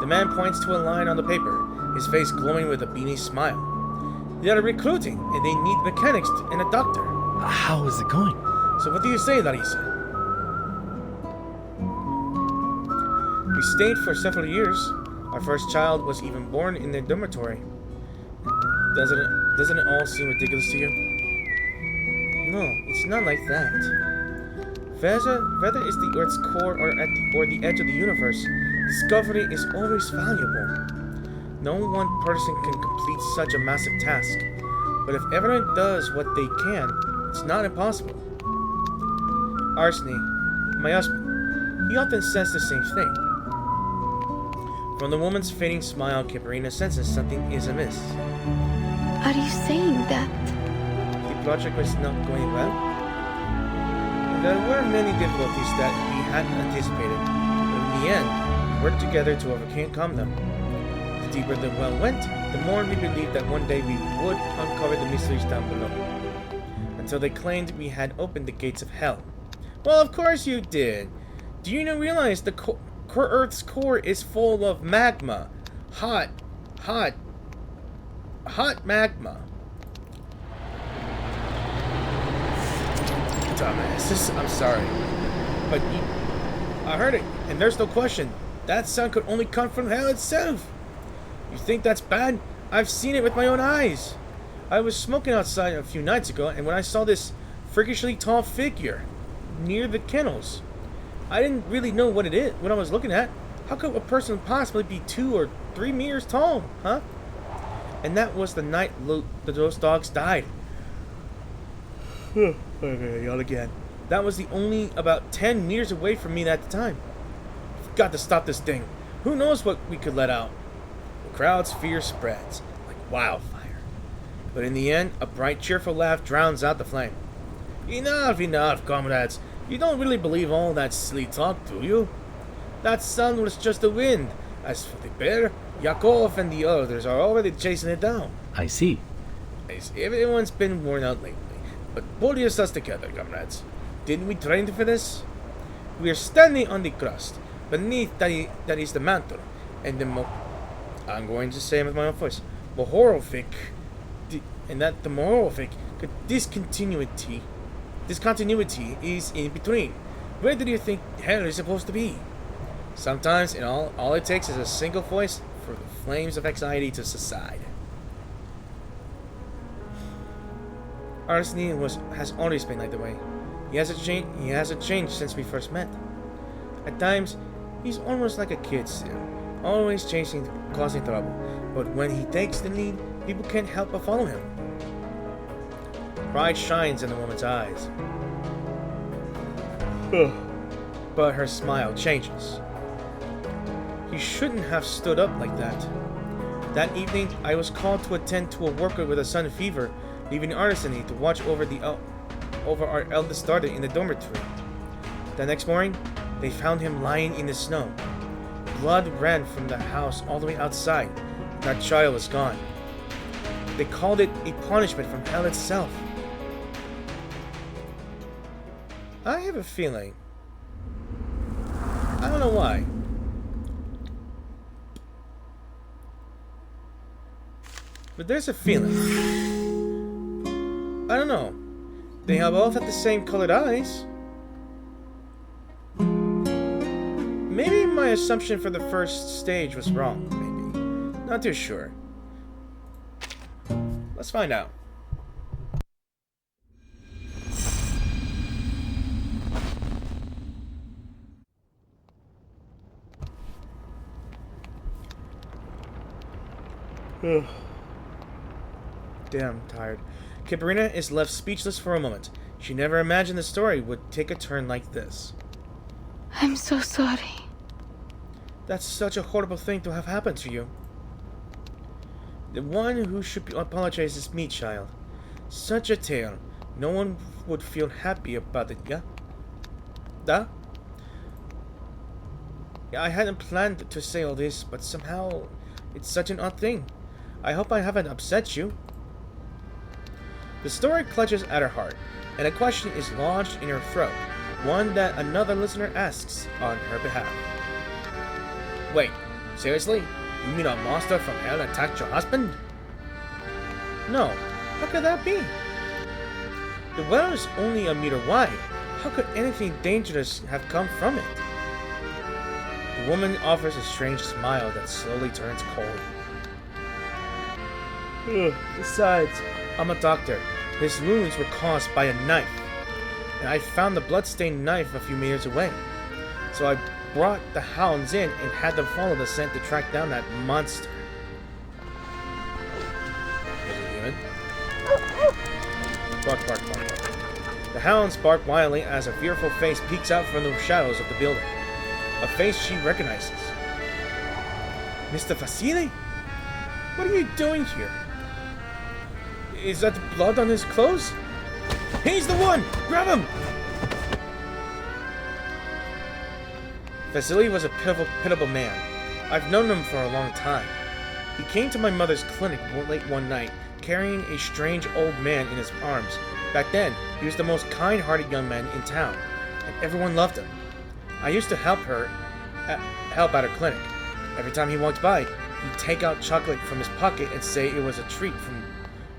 The man points to a line on the paper, his face glowing with a beamy smile. They are recruiting, and they need mechanics and a doctor. How is it going? So what do you say, Larissa? We stayed for several years. Our first child was even born in the dormitory. Doesn't it all seem ridiculous to you? No, it's not like that. Whether it's the Earth's core or the edge of the universe, discovery is always valuable. No one person can complete such a massive task, but if everyone does what they can, it's not impossible. Arsene, my husband, he often says the same thing. From the woman's fading smile, Kiperina senses something is amiss. Are you saying that? The project was not going well. There were many difficulties that we hadn't anticipated, but in the end, we worked together to overcome them. The deeper the well went, the more we believed that one day we would uncover the mysteries down below. Until they claimed we had opened the gates of hell. Well, of course you did. Do you realize the Earth's core is full of magma? Hot magma. Dumbasses, I'm sorry. But I heard it, and there's no question. That sound could only come from hell itself. You think that's bad? I've seen it with my own eyes. I was smoking outside a few nights ago, and when I saw this freakishly tall figure near the kennels, I didn't really know what I was looking at. How could a person possibly be 2 or 3 meters tall, huh? And that was the night those dogs died. Okay, yell again. That was the only about 10 meters away from me at the time. We've got to stop this thing. Who knows what we could let out? The crowd's fear spreads like wildfire. But in the end, a bright, cheerful laugh drowns out the flame. Enough, comrades. You don't really believe all that silly talk, do you? That sun was just the wind. As for the bear, Yakov and the others are already chasing it down. I see. Everyone's been worn out lately. But pull yourselves together, comrades. Didn't we train for this? We are standing on the crust. Beneath that is the mantle. And I'm going to say it with my own voice. Mohorovic. And that the Mohorovic discontinuity is in between. Where do you think hell is supposed to be? Sometimes all it takes is a single voice for the flames of anxiety to subside. Arsene has always been like the way. He hasn't changed since we first met. At times, he's almost like a kid still, always causing trouble. But when he takes the lead, people can't help but follow him. Pride shines in the woman's eyes. But her smile changes. He shouldn't have stood up like that. That evening, I was called to attend to a worker with a sudden fever, leaving Arsene to watch over our eldest daughter in the dormitory. The next morning, they found him lying in the snow. Blood ran from the house all the way outside. That child was gone. They called it a punishment from hell itself. I have a feeling. I don't know why. But there's a feeling. I don't know. They both have the same colored eyes. Maybe my assumption for the first stage was wrong, maybe. Not too sure. Let's find out. Damn, I'm tired. Kiperina is left speechless for a moment. She never imagined the story would take a turn like this. I'm so sorry. That's such a horrible thing to have happened to you. The one who should apologize is me, child. Such a tale. No one would feel happy about it, yeah? Da? Yeah, I hadn't planned to say all this, but somehow it's such an odd thing. I hope I haven't upset you. The story clutches at her heart, and a question is lodged in her throat, one that another listener asks on her behalf. Wait, seriously? You mean a monster from hell attacked your husband? No, how could that be? The well is only a meter wide. How could anything dangerous have come from it? The woman offers a strange smile that slowly turns cold. Besides, I'm a doctor. His wounds were caused by a knife, and I found the blood-stained knife a few meters away. So I brought the hounds in and had them follow the scent to track down that monster. Is it human? Bark, bark, bark, bark. The hounds bark wildly as a fearful face peeks out from the shadows of the building. A face she recognizes. Mr. Vasily? What are you doing here? Is that blood on his clothes? He's the one! Grab him! Vasily was a pitiable man. I've known him for a long time. He came to my mother's clinic late one night, carrying a strange old man in his arms. Back then, he was the most kind-hearted young man in town, and everyone loved him. I used to help at her clinic. Every time he walked by, he'd take out chocolate from his pocket and say it was a treat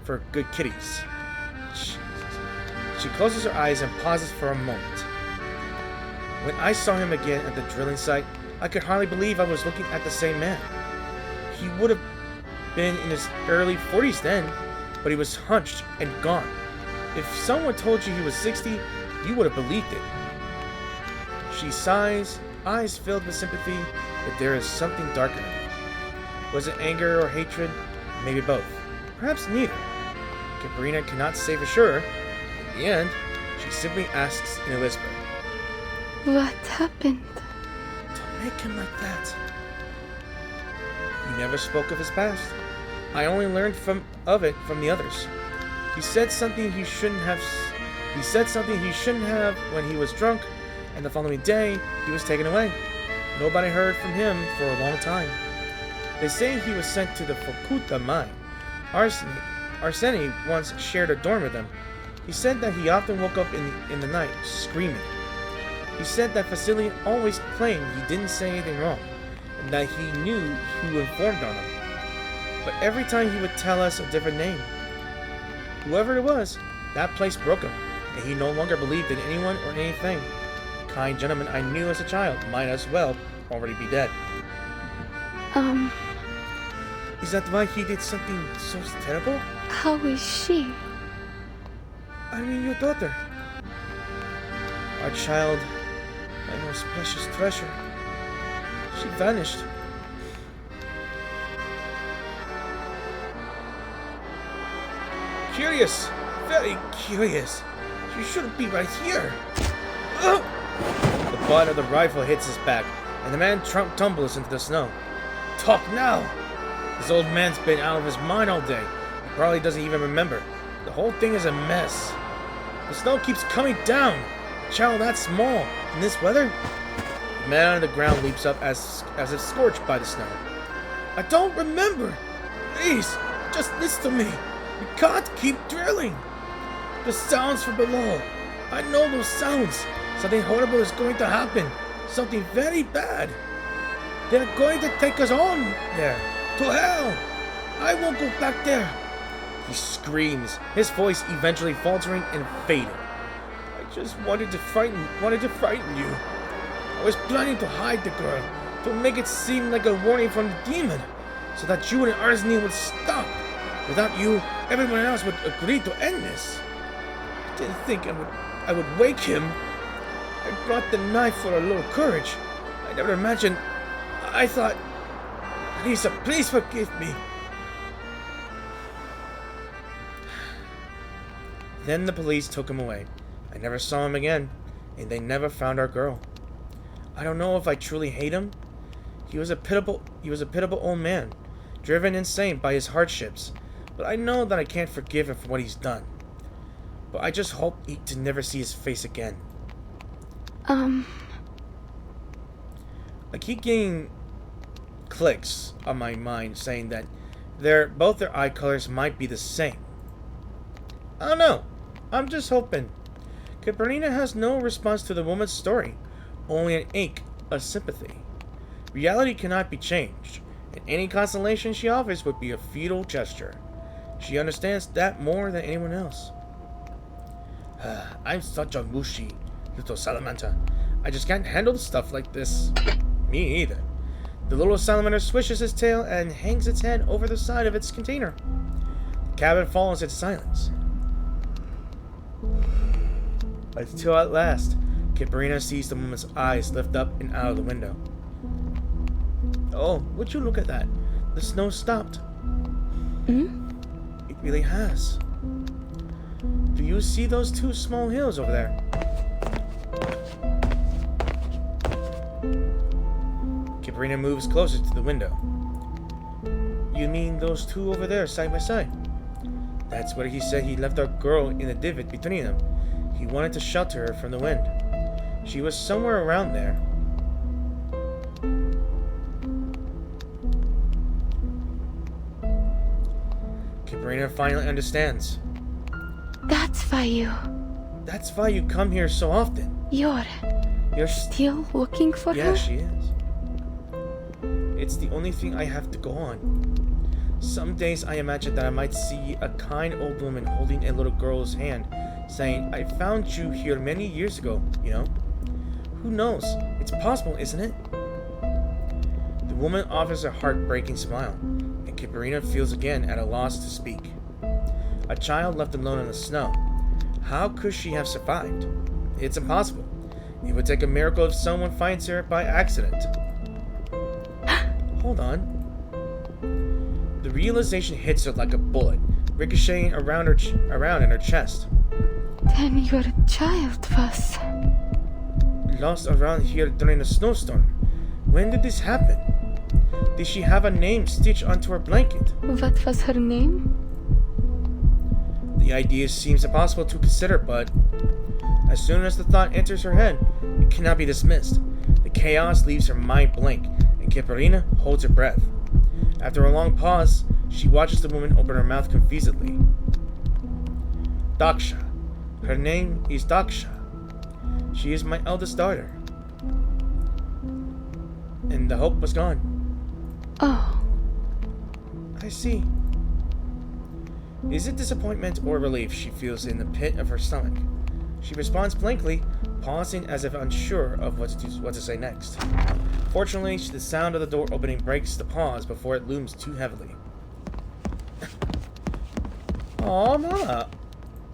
for good kitties. Jesus. She closes her eyes and pauses for a moment. When I saw him again at the drilling site, I could hardly believe I was looking at the same man. He would have have been in his early 40s then, but he was hunched and gaunt. If someone told you he was 60, you would have believed it. She sighs, eyes filled with sympathy, but there is something darker in it. Was it anger or hatred? Maybe both. Perhaps neither. Kiperina cannot say for sure. In the end, she simply asks in a whisper, What happened? "Don't make him like that." He never spoke of his past. I only learned of it from the others. He said something he shouldn't have. He said something he shouldn't have when he was drunk, and the following day he was taken away. Nobody heard from him for a long time. They say he was sent to the Fukuta mine. Arseni once shared a dorm with him. He said that he often woke up in the night screaming. He said that Vasily always claimed he didn't say anything wrong, and that he knew who informed on him. But every time he would tell us a different name. Whoever it was, that place broke him, and he no longer believed in anyone or anything. The kind gentleman I knew as a child might as well already be dead. Is that why he did something so terrible? How is she? I mean, your daughter. Our child, my most precious treasure. She vanished. Curious. Very curious. She shouldn't be right here. Ugh! The butt of the rifle hits his back, and the man tumbles into the snow. Talk now! This old man's been out of his mind all day. He probably doesn't even remember. The whole thing is a mess. The snow keeps coming down. A child that small in this weather? The man on the ground leaps up as if scorched by the snow. I don't remember. Please, just listen to me. We can't keep drilling. The sounds from below. I know those sounds. Something horrible is going to happen. Something very bad. They're going to take us on there. To hell. I won't go back there. He screams, his voice eventually faltering and fading. I just wanted to frighten you. I was planning to hide the girl, to make it seem like a warning from the demon, so that you and Arsene would stop. Without you, everyone else would agree to end this. I didn't think I would wake him. I brought the knife for a little courage. I never imagined. I thought, Lisa, please forgive me. Then the police took him away. I never saw him again, and they never found our girl. I don't know if I truly hate him. He was a pitiable old man, driven insane by his hardships. But I know that I can't forgive him for what he's done. But I just hope to never see his face again. I keep getting clicks on my mind saying that both their eye colors might be the same. I don't know. I'm just hoping. Kiperina has no response to the woman's story, only an ache of sympathy. Reality cannot be changed, and any consolation she offers would be a futile gesture. She understands that more than anyone else. I'm such a mushy little salamander. I just can't handle stuff like this. Me either. The little salamander swishes its tail and hangs its head over the side of its container. The cabin falls into silence. Until at last, Kiperina sees the woman's eyes lift up and out of the window. Oh, would you look at that? The snow stopped. It really has. Do you see those two small hills over there? Kiperina moves closer to the window. You mean those two over there, side by side? That's where he said he left our girl in the divot between them. He wanted to shelter her from the wind. She was somewhere around there. Kiperina finally understands. That's why you come here so often. You're still looking for her? Yeah, she is. It's the only thing I have to go on. Some days I imagine that I might see a kind old woman holding a little girl's hand, saying, I found you here many years ago, you know? Who knows? It's possible, isn't it? The woman offers a heartbreaking smile, and Kiperina feels again at a loss to speak. A child left alone in the snow. How could she have survived? It's impossible. It would take a miracle if someone finds her by accident. Hold on. The realization hits her like a bullet, ricocheting around in her chest. Then your child was... Lost around here during a snowstorm. When did this happen? Did she have a name stitched onto her blanket? What was her name? The idea seems impossible to consider, but as soon as the thought enters her head, it cannot be dismissed. The chaos leaves her mind blank, and Kiperina holds her breath. After a long pause, she watches the woman open her mouth confusedly. Daksha. Her name is Daksha. She is my eldest daughter. And the hope was gone. Oh. I see. Is it disappointment or relief she feels in the pit of her stomach? She responds blankly, pausing as if unsure of what to say next. Fortunately, the sound of the door opening breaks the pause before it looms too heavily. Aw, Mama!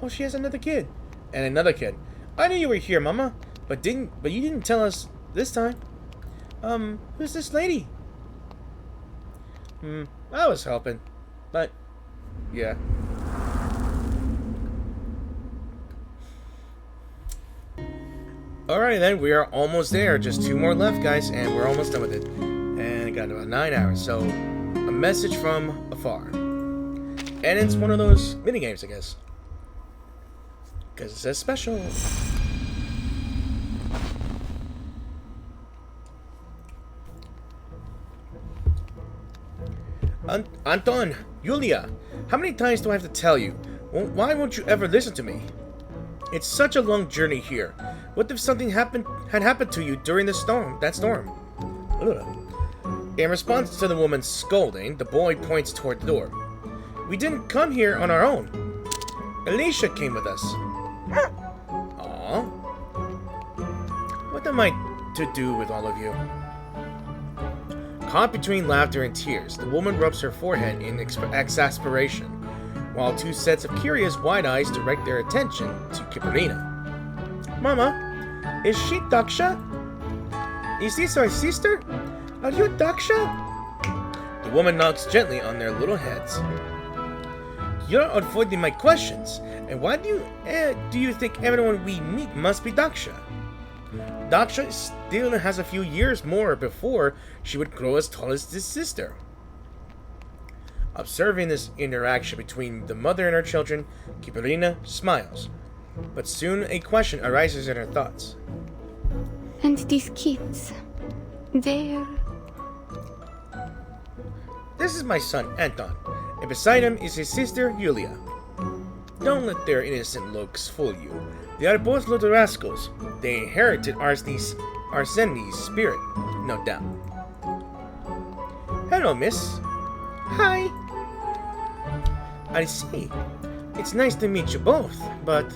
Oh, she has another kid. And another kid. I knew you were here, Mama, but you didn't tell us this time. Who's this lady? I was helping, but yeah. Alrighty then, we are almost there. Just 2 more left, guys, and we're almost done with it. And got about 9 hours. So, a message from afar. And it's one of those mini games, I guess. Because it says special. Anton, Yulia, how many times do I have to tell you? Why won't you ever listen to me? It's such a long journey here. What if something had happened to you during that storm? Ugh. In response to the woman's scolding, the boy points toward the door. We didn't come here on our own. Alicia came with us. Aww. What am I to do with all of you? Caught between laughter and tears, the woman rubs her forehead in exasperation, while 2 sets of curious wide eyes direct their attention to Kiperina. Mama, is she Daksha? Is this our sister? Are you Daksha? The woman knocks gently on their little heads. You're avoiding my questions, and why do you think everyone we meet must be Daksha? Daksha still has a few years more before she would grow as tall as his sister. Observing this interaction between the mother and her children, Kiperina smiles. But soon a question arises in her thoughts. And these kids, they're... This is my son, Anton, and beside him is his sister, Yulia. Don't let their innocent looks fool you. They are both little rascals. They inherited Arsene's spirit, no doubt. Hello, miss. Hi. I see. It's nice to meet you both, but...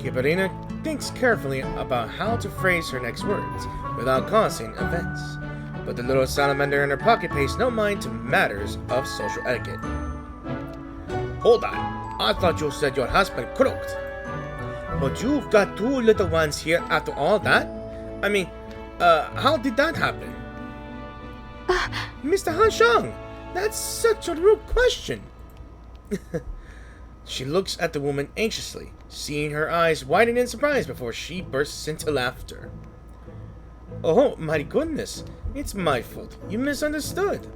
Kiperina thinks carefully about how to phrase her next words without causing offense. But the little salamander in her pocket pays no mind to matters of social etiquette. Hold on. I thought you said your husband croaked. But you've got 2 little ones here after all that? I mean, how did that happen? Mr. Hanshang, that's such a rude question. She looks at the woman anxiously, seeing her eyes widen in surprise before she bursts into laughter. Oh, my goodness. It's my fault. You misunderstood.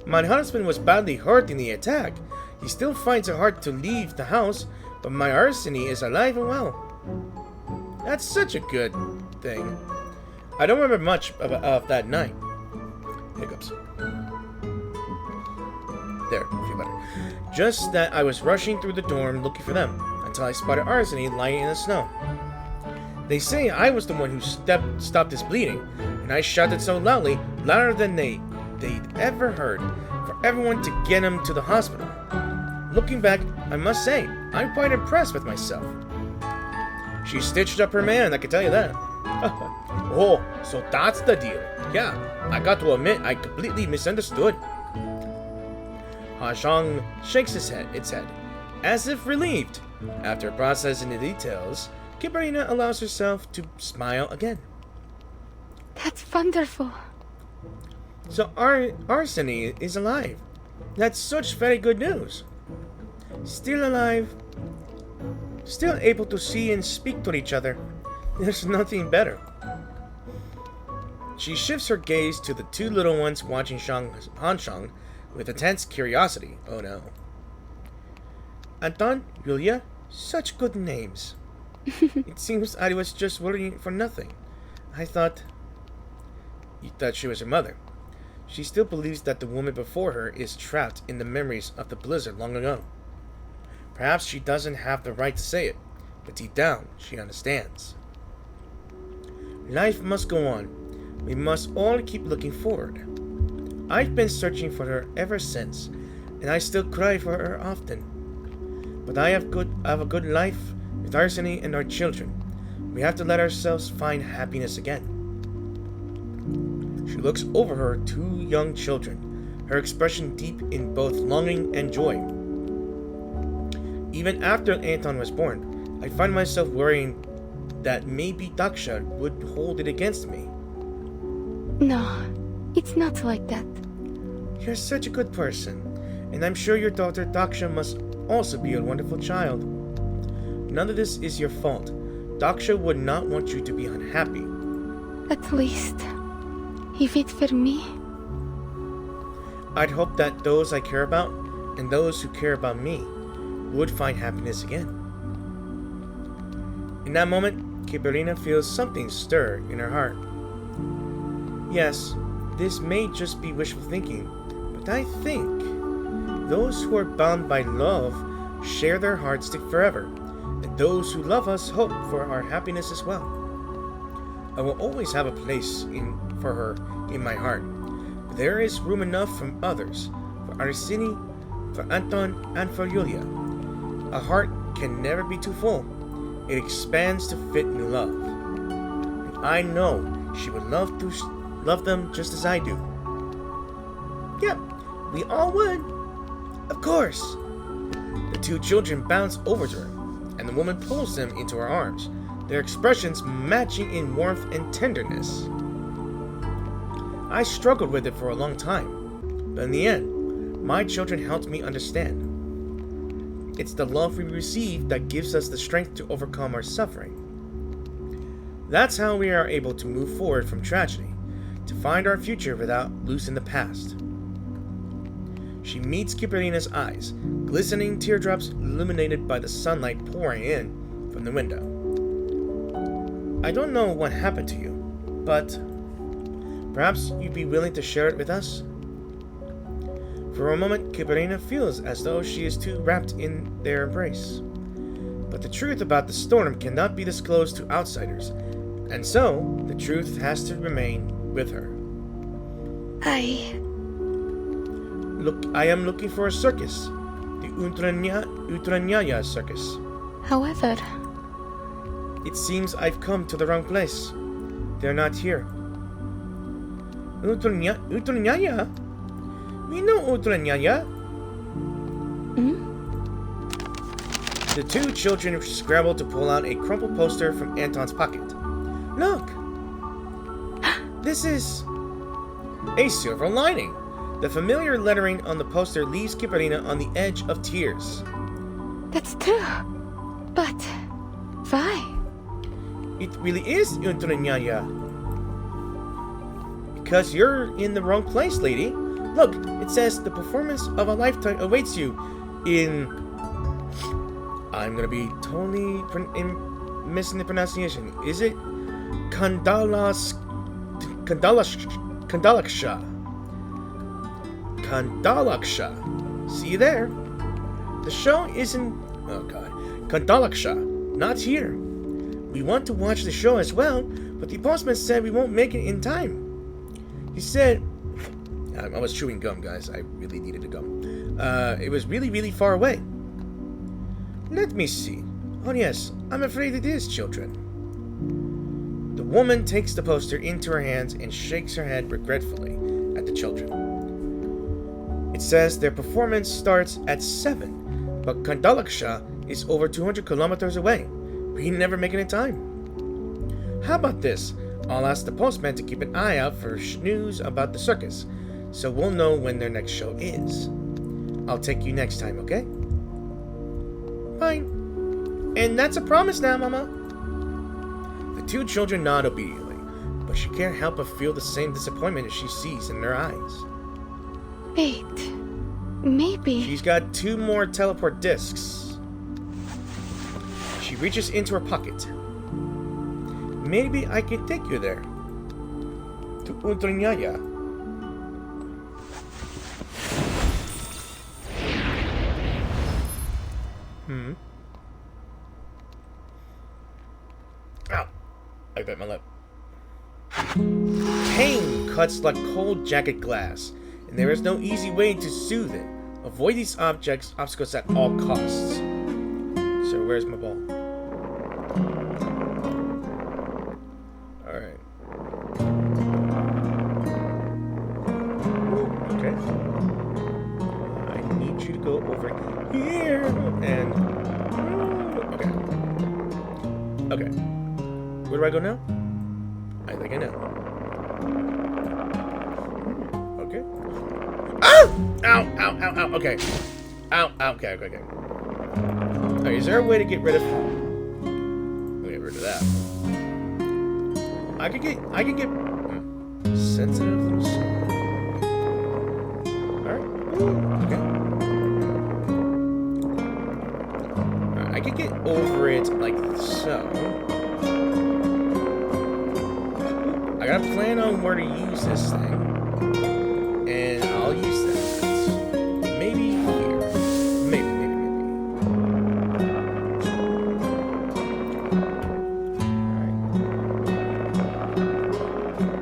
My husband was badly hurt in the attack. He still finds it hard to leave the house, but my Arsene is alive and well. That's such a good thing. I don't remember much of that night. Hiccups. There, I feel better. Just that I was rushing through the dorm looking for them, until I spotted Arsene lying in the snow. They say I was the one who stopped his bleeding, and I shouted so loudly, louder than they'd ever heard, for everyone to get him to the hospital. Looking back, I must say, I'm quite impressed with myself. She stitched up her man, I can tell you that. Oh, so that's the deal. Yeah, I got to admit, I completely misunderstood. Shang shakes its head, as if relieved. After processing the details, Kiperina allows herself to smile again. That's wonderful. So Arsene is alive. That's such very good news. Still alive. Still able to see and speak to each other. There's nothing better. She shifts her gaze to the two little ones watching Han Shang with intense curiosity. Oh no. Anton, Yulia, such good names. It seems I was just worrying for nothing. I thought... You thought she was her mother. She still believes that the woman before her is trapped in the memories of the blizzard long ago. Perhaps she doesn't have the right to say it, but deep down, she understands. Life must go on. We must all keep looking forward. I've been searching for her ever since, and I still cry for her often. But I have a good life with Arsene and our children. We have to let ourselves find happiness again. She looks over her two young children, her expression deep in both longing and joy. Even after Anton was born, I find myself worrying that maybe Daksha would hold it against me. No, it's not like that. You're such a good person, and I'm sure your daughter Daksha must also be a wonderful child. None of this is your fault. Daksha would not want you to be unhappy. At least, if it were me. I'd hope that those I care about, and those who care about me, would find happiness again. In that moment, Kiperina feels something stir in her heart. Yes, this may just be wishful thinking, but I think those who are bound by love share their hearts forever, and those who love us hope for our happiness as well. I will always have a place for her in my heart, but there is room enough from others, for Arsene, for Anton, and for Yulia. A heart can never be too full. It expands to fit new love. And I know she would love them just as I do. Yep, we all would. Of course. The two children bounce over to her, and the woman pulls them into her arms, their expressions matching in warmth and tenderness. I struggled with it for a long time, but in the end, my children helped me understand. It's the love we receive that gives us the strength to overcome our suffering. That's how we are able to move forward from tragedy, to find our future without losing the past. She meets Kiperina's eyes, glistening teardrops illuminated by the sunlight pouring in from the window. I don't know what happened to you, but perhaps you'd be willing to share it with us? For a moment, Kiperina feels as though she is too wrapped in their embrace. But the truth about the storm cannot be disclosed to outsiders, and so the truth has to remain with her. I am looking for a circus, the Utranyaya circus. However, it seems I've come to the wrong place. They're not here. Utranyaya? We know Utranyaya. The two children scramble to pull out a crumpled poster from Anton's pocket. Look! This is a silver lining. The familiar lettering on the poster leaves Kiperina on the edge of tears. That's true. But why? It really is Utranyaya. Because you're in the wrong place, lady. Look, it says the performance of a lifetime awaits you in... I'm gonna be totally missing the pronunciation. Is it Kandalaksha? Kandalaksha. See you there. The show isn't... Oh god. Kandalaksha. Not here. We want to watch the show as well, but the postman said we won't make it in time. He said... I was chewing gum, guys. I really needed a gum. It was really, really far away. Let me see. Oh yes, I'm afraid it is, children. The woman takes the poster into her hands and shakes her head regretfully at the children. It says their performance starts at 7, but Kandalaksha is over 200 kilometers away. We never make any time. How about this? I'll ask the postman to keep an eye out for news about the circus, so we'll know when their next show is. I'll take you next time, okay? Fine. And that's a promise now, Mama. The two children nod obediently, but she can't help but feel the same disappointment as she sees in their eyes. Wait. Maybe. She's got 2 more teleport discs. She reaches into her pocket. Maybe I can take you there. To Ultranyaya. Ow. I bit my lip. Pain cuts like cold jacket glass, and there is no easy way to soothe it. Avoid these obstacles at all costs. So where's my ball? Alright. Okay. I need you to go over here and... Okay. Okay. Where do I go now? I think I know. Okay. Ow! Ow, ow, ow, ow. Okay. Ow, ow. Okay, okay, okay. Alright, is there a way to get rid of... Get rid of that. I could get sensitive little something. Alright. Okay. Alright, I could get over it like so. I gotta plan on where to use this thing. And I'll use that. Maybe here. Maybe.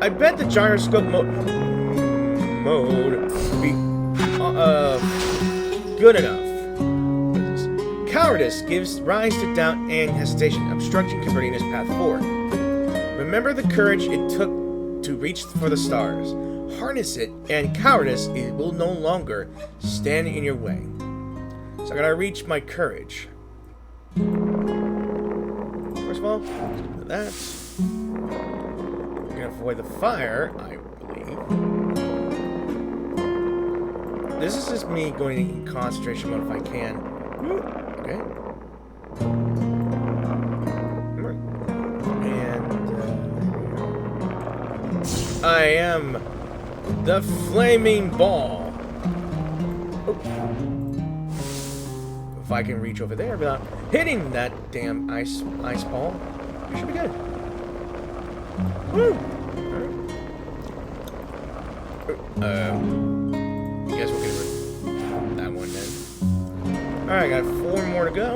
I bet the gyroscope mode would be good enough. Cowardice gives rise to doubt and hesitation, obstructing Kiperina's path forward. Remember the courage it took to reach for the stars. Harness it, and cowardice it will no longer stand in your way. So I gotta reach my courage. First of all, that. Gonna avoid the fire, I believe. This is just me going in concentration mode if I can. Okay. And I am the flaming ball. Oh. If I can reach over there without hitting that damn ice ball, it should be good. Woo! Guess we'll get rid of that one then. Alright, I got 4 more to go.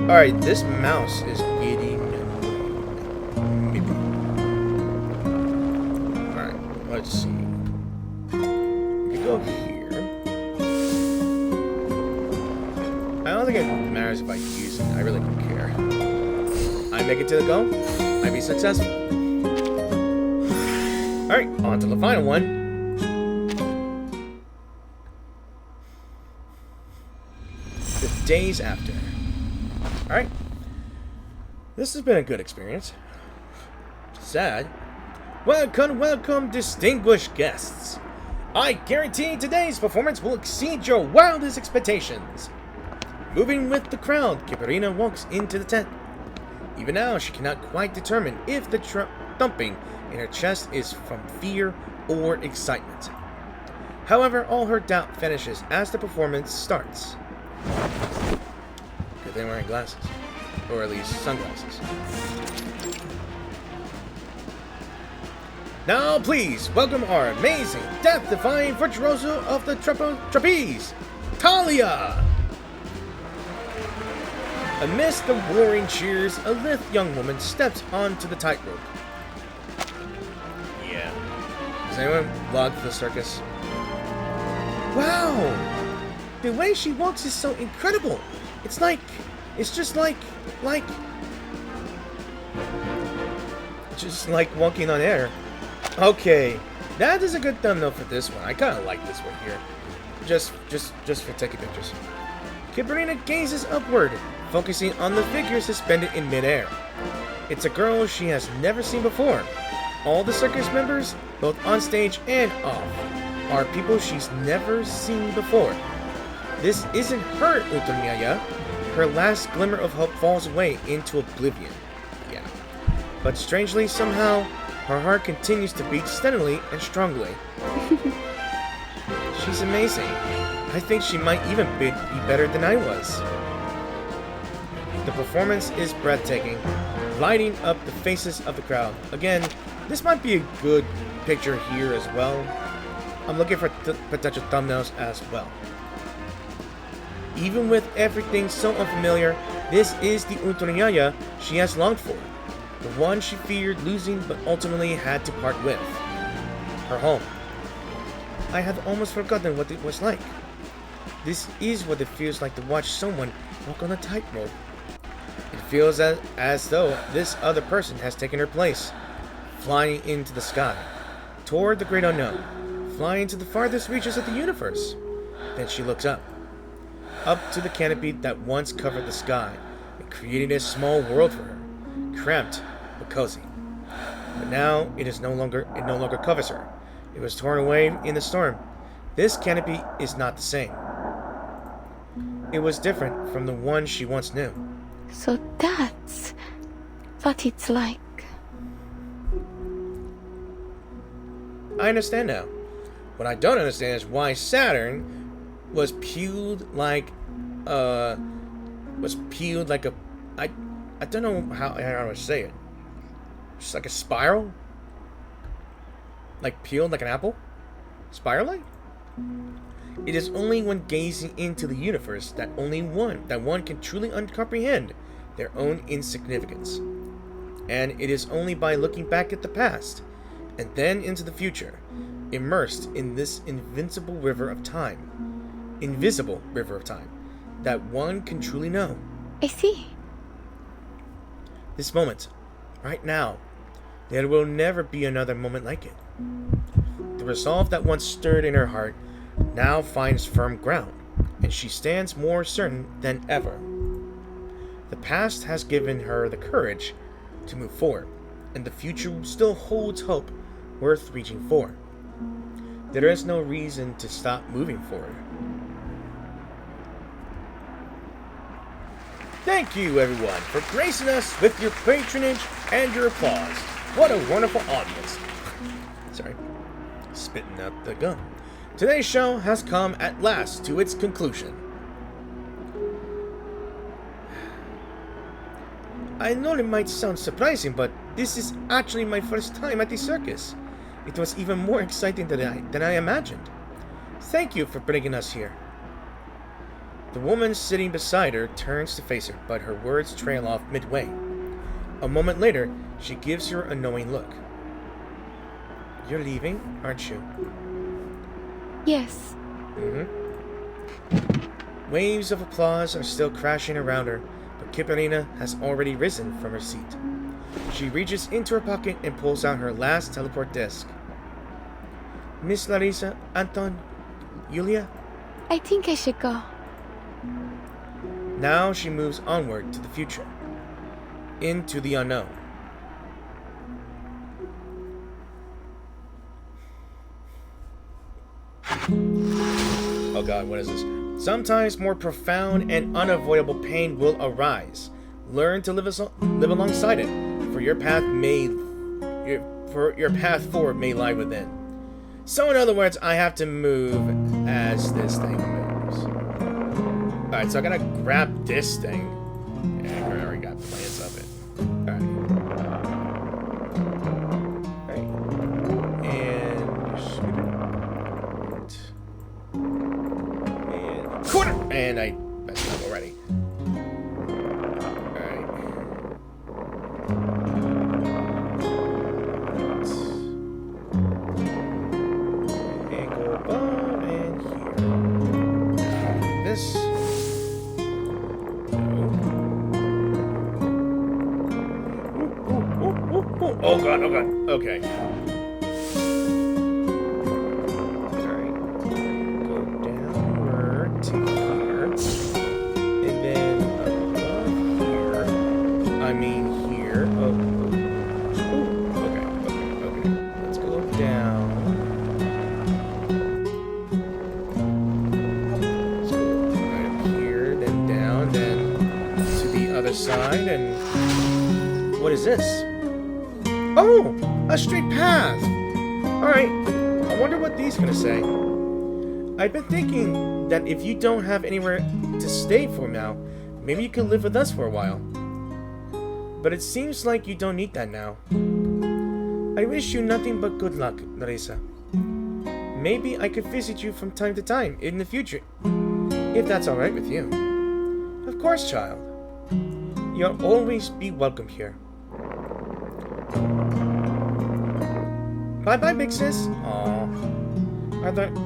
Alright, this mouse is getting maybe. Alright, let's see. We go here. I don't think it matters if I use it. I really don't care. I make it to the goal. I be successful. Alright, on to the final one. The days after. Alright. This has been a good experience. Sad. Welcome, distinguished guests. I guarantee today's performance will exceed your wildest expectations. Moving with the crowd, Kiperina walks into the tent. Even now, she cannot quite determine if the thumping in her chest is from fear or excitement. However, all her doubt vanishes as the performance starts. Good thing wearing glasses. Or at least sunglasses. Now, please, welcome our amazing, death-defying virtuoso of the trapeze, Talia! Amidst the roaring cheers, a lithe young woman steps onto the tightrope. Yeah. Does anyone vlog for the circus? Wow! The way she walks is so incredible! It's just like walking on air. Okay, That is a good thumbnail for this one. I kind of like this one here. Just for taking pictures. Kiperina gazes upward, focusing on the figure suspended in midair. It's a girl she has never seen before. All the circus members, both on stage and off, are people she's never seen before. This isn't her Utomiaya. Her last glimmer of hope falls away into oblivion. Yeah. But strangely, somehow, her heart continues to beat steadily and strongly. She's amazing. I think she might even be better than I was. The performance is breathtaking, lighting up the faces of the crowd. Again, this might be a good picture here as well. I'm looking for potential thumbnails as well. Even with everything so unfamiliar, this is the Utomiaya she has longed for. The one she feared losing but ultimately had to part with. Her home. I had almost forgotten what it was like. This is what it feels like to watch someone walk on a tightrope. It feels as though this other person has taken her place, flying into the sky, toward the great unknown, flying to the farthest reaches of the universe. Then she looks up to the canopy that once covered the sky and created a small world for her, cramped but cozy. But now it no longer covers her. It was torn away in the storm. This canopy is not the same. It was different from the one she once knew. So that's what it's like. I understand now. What I don't understand is why Saturn was peeled like a I don't know how to say it. Just like a spiral? Like peeled like an apple? Spiraling? It is only when gazing into the universe that one can truly comprehend their own insignificance. And it is only by looking back at the past and then into the future, immersed in this invisible river of time, that one can truly know. I see. This moment, right now, there will never be another moment like it. The resolve that once stirred in her heart now finds firm ground, and she stands more certain than ever. The past has given her the courage to move forward, and the future still holds hope worth reaching for. There is no reason to stop moving forward. Thank you, everyone, for gracing us with your patronage and your applause. What a wonderful audience. Sorry, spitting out the gum. Today's show has come at last to its conclusion. I know it might sound surprising, but this is actually my first time at the circus. It was even more exciting than I imagined. Thank you for bringing us here. The woman sitting beside her turns to face her, but her words trail off midway. A moment later, she gives her a knowing look. You're leaving, aren't you? Yes. Waves of applause are still crashing around her, but Kiperina has already risen from her seat. She reaches into her pocket and pulls out her last teleport disc. Miss Larissa, Anton, Yulia? I think I should go. Now she moves onward to the future, into the unknown. Oh god, what is this? Sometimes more profound and unavoidable pain will arise. Learn to live alongside it, for your path forward may lie within. So in other words, I have to move as this thing moves. Alright, so I gotta grab this thing. Yeah, I already got plans of it. Alright. And corner! And I messed up already. Alright. And go above and here. This. Oh god, oh god. Okay. side and... What is this? Oh! A straight path! Alright, I wonder what these gonna say. I've been thinking that if you don't have anywhere to stay for now, maybe you could live with us for a while. But it seems like you don't need that now. I wish you nothing but good luck, Larissa. Maybe I could visit you from time to time in the future, if that's alright with you. Of course, child. You'll always be welcome here. Bye-bye, big sis. Aww.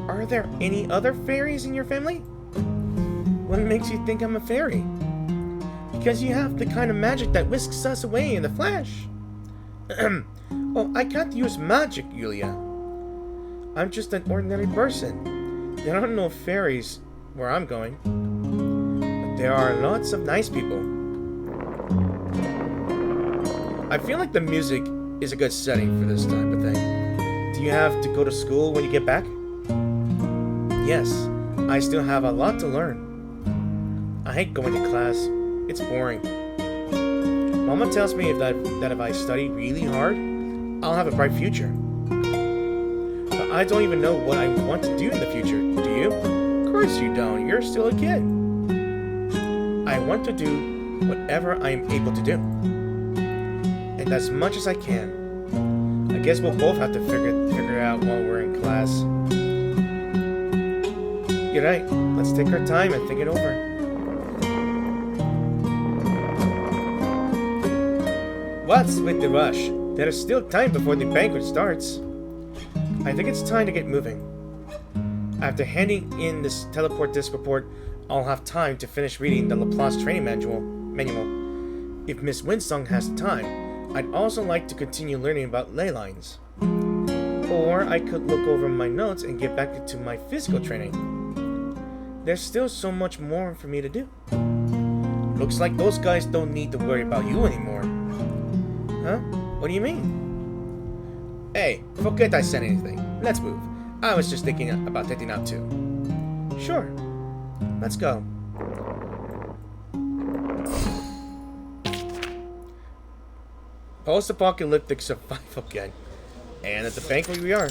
Are there any other fairies in your family? What makes you think I'm a fairy? Because you have the kind of magic that whisks us away in the flash. Oh, I can't use magic, Yulia. I'm just an ordinary person. There are no fairies where I'm going. But there are lots of nice people. I feel like the music is a good setting for this type of thing. Do you have to go to school when you get back? Yes, I still have a lot to learn. I hate going to class. It's boring. Mama tells me that if I study really hard, I'll have a bright future. But I don't even know what I want to do in the future, do you? Of course you don't. You're still a kid. I want to do whatever I am able to do. And as much as I can. I guess we'll both have to figure it out while we're in class. You're right. Let's take our time and think it over. What's with the rush? There's still time before the banquet starts. I think it's time to get moving. After handing in this teleport disc report, I'll have time to finish reading the Laplace training manual. If Miss Winsong has time, I'd also like to continue learning about ley lines. Or I could look over my notes and get back to my physical training. There's still so much more for me to do. Looks like those guys don't need to worry about you anymore. Huh? What do you mean? Hey, forget I said anything. Let's move. I was just thinking about heading out too. Sure. Let's go. Post-apocalyptic survival again. And at the banquet we are.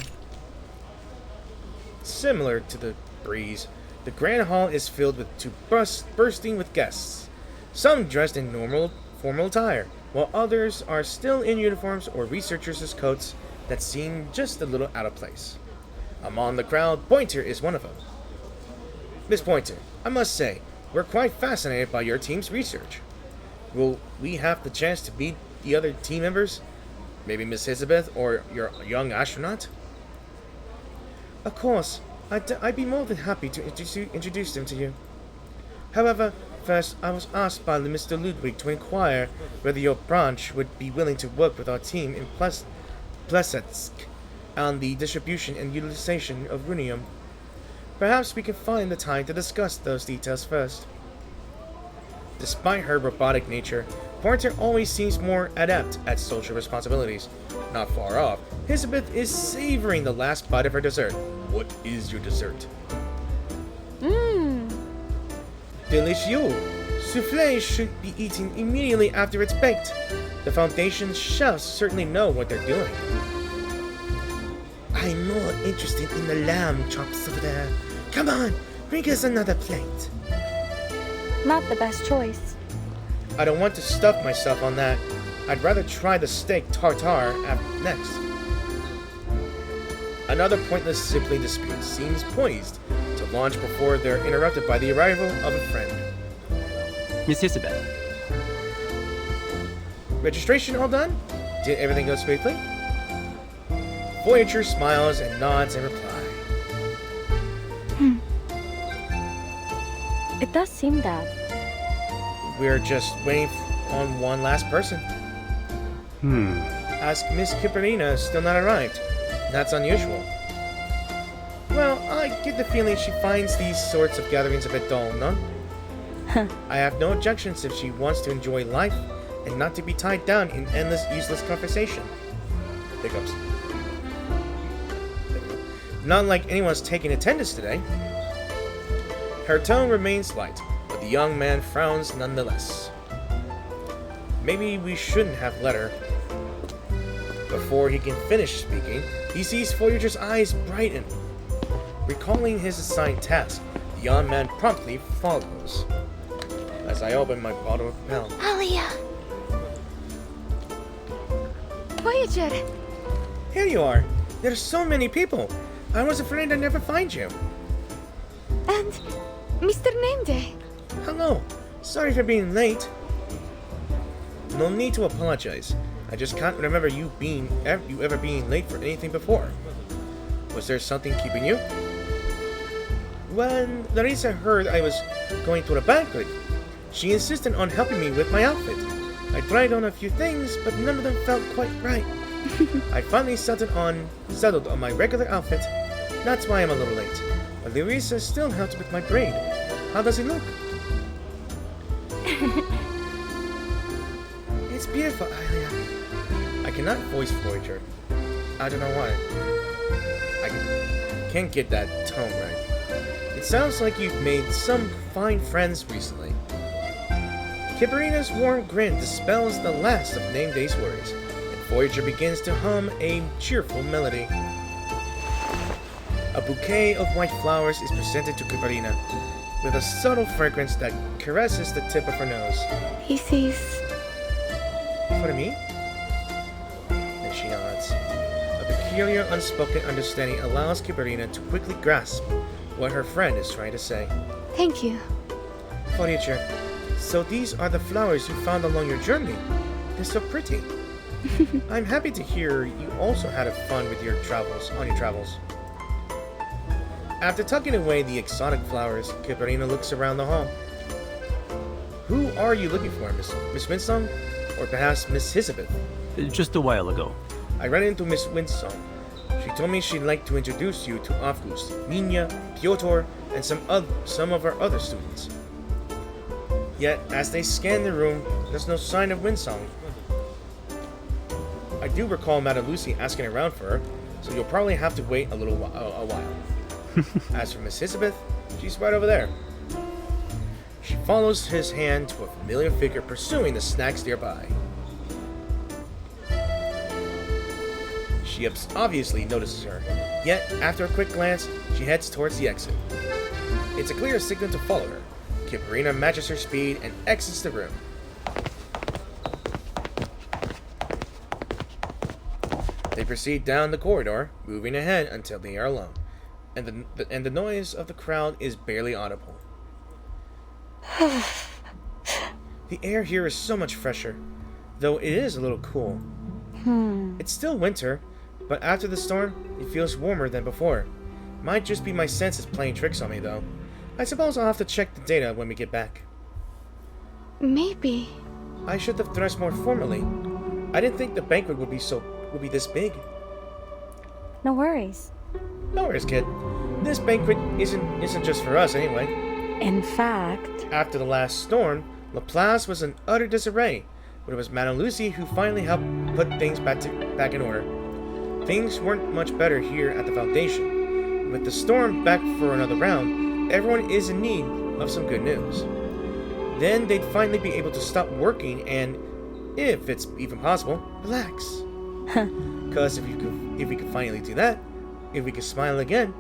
Similar to the breeze, the grand hall is filled to bursting with guests. Some dressed in formal attire, while others are still in uniforms or researchers' coats that seem just a little out of place. Among the crowd, Pointer is one of them. Miss Pointer, I must say, we're quite fascinated by your team's research. Will we have the chance to meet the other team members? Maybe Miss Hissabeth or your young astronaut? Of course, I'd be more than happy to introduce them to you. However, first I was asked by Mr. Ludwig to inquire whether your branch would be willing to work with our team in Plesetsk on the distribution and utilization of runium. Perhaps we can find the time to discuss those details first. Despite her robotic nature, Pointer always seems more adept at social responsibilities. Not far off, Hissabeth is savoring the last bite of her dessert. What is your dessert? Delicious. Soufflé should be eaten immediately after it's baked. The Foundation's chefs certainly know what they're doing. I'm more interested in the lamb chops over there. Come on, bring us another plate. Not the best choice. I don't want to stuff myself on that. I'd rather try the steak tartare next. Another pointless sibling dispute seems poised to launch before they're interrupted by the arrival of a friend. Miss Hissabeth. Registration all done? Did everything go smoothly? Voyager smiles and nods in reply. It does seem that. We're just waiting on one last person. Ask Miss Kiperina is still not arrived. That's unusual. Well, I get the feeling she finds these sorts of gatherings a bit dull, no? I have no objections if she wants to enjoy life and not to be tied down in endless, useless conversation. Hiccups. Not like anyone's taking attendance today. Her tone remains light, but the young man frowns nonetheless. maybe we shouldn't have let her. Before he can finish speaking, he sees Voyager's eyes brighten. Recalling his assigned task, the young man promptly follows. As I open my bottle of milk. Alia! Voyager! Here you are! There's so many people! I was afraid I'd never find you. And Mr. Nameday! Hello! Sorry for being late. No need to apologize. I just can't remember you ever being late for anything before. Was there something keeping you? When Larissa heard I was going to a banquet, she insisted on helping me with my outfit. I tried on a few things, but none of them felt quite right. I finally settled on my regular outfit. That's why I'm a little late. But Larissa still helped with my braid. How does it look? It's beautiful, Alia. I cannot voice Voyager. I don't know why. I can't get that tone right. It sounds like you've made some fine friends recently. Kiperina's warm grin dispels the last of Nameday's worries, and Voyager begins to hum a cheerful melody. A bouquet of white flowers is presented to Kiperina, with a subtle fragrance that caresses the tip of her nose. He sees... For me? And she nods. A peculiar unspoken understanding allows Kiperina to quickly grasp what her friend is trying to say. Thank you. Voyager, so these are the flowers you found along your journey. They're so pretty. I'm happy to hear you also had fun with your travels. After tucking away the exotic flowers, Kiperina looks around the hall. Who are you looking for, Miss Winsong? Or perhaps Miss Hissabeth? Just a while ago. I ran into Miss Winsong. She told me she'd like to introduce you to August, Nina, Piotr, and some of our other students. Yet, as they scan the room, there's no sign of Winsong. I do recall Madame Lucy asking around for her, so you'll probably have to wait a while. As for Miss Hissabeth, she's right over there. She follows his hand to a familiar figure pursuing the snacks nearby. She obviously notices her, yet after a quick glance, she heads towards the exit. It's a clear signal to follow her. Kiperina matches her speed and exits the room. They proceed down the corridor, moving ahead until they are alone, and the noise of the crowd is barely audible. The air here is so much fresher, though it is a little cool. It's still winter, but after the storm, it feels warmer than before. Might just be my senses playing tricks on me, though. I suppose I'll have to check the data when we get back. Maybe. I should have dressed more formally. I didn't think the banquet would be this big. No worries. No worries, kid. This banquet isn't just for us anyway. In fact... After the last storm, Laplace was in utter disarray, but it was Madame Lucy who finally helped put things back in order. Things weren't much better here at the Foundation. With the storm back for another round, everyone is in need of some good news. Then they'd finally be able to stop working and, if it's even possible, relax. Because if we could finally do that, if we could smile again,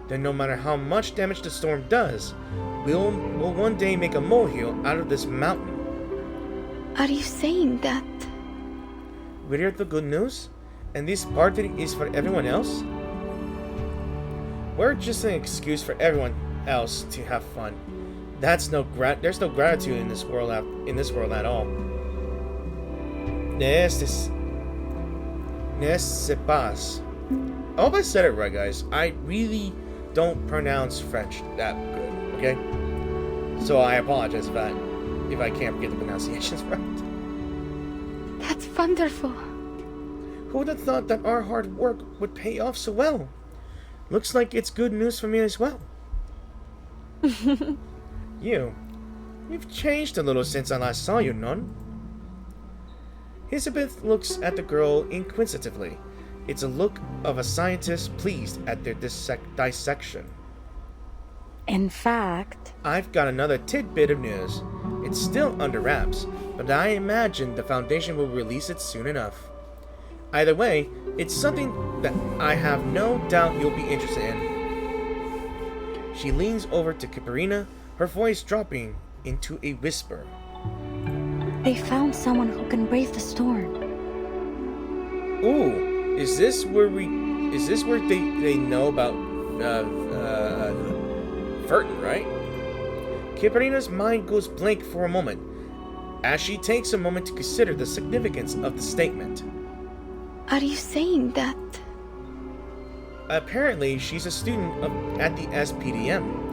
then no matter how much damage the storm does, we'll one day make a molehill out of this mountain. Are you saying that? We're the good news? And this party is for everyone else? We're just an excuse for everyone else to have fun. There's no gratitude in this world at all. Ne se passe. I hope I said it right, guys. I really don't pronounce French that good, okay? So I apologize if I can't get the pronunciations right. That's wonderful. Who would have thought that our hard work would pay off so well? Looks like it's good news for me as well. You've changed a little since I last saw you, non? Hissabeth looks at the girl inquisitively. It's a look of a scientist pleased at their dissection. In fact... I've got another tidbit of news. It's still under wraps, but I imagine the Foundation will release it soon enough. Either way, it's something that I have no doubt you'll be interested in. She leans over to Kiperina, her voice dropping into a whisper. They found someone who can brave the storm. Ooh, is this where they know about Furton, right? Kiperina's mind goes blank for a moment, as she takes a moment to consider the significance of the statement. Are you saying that? Apparently, she's a student at the SPDM.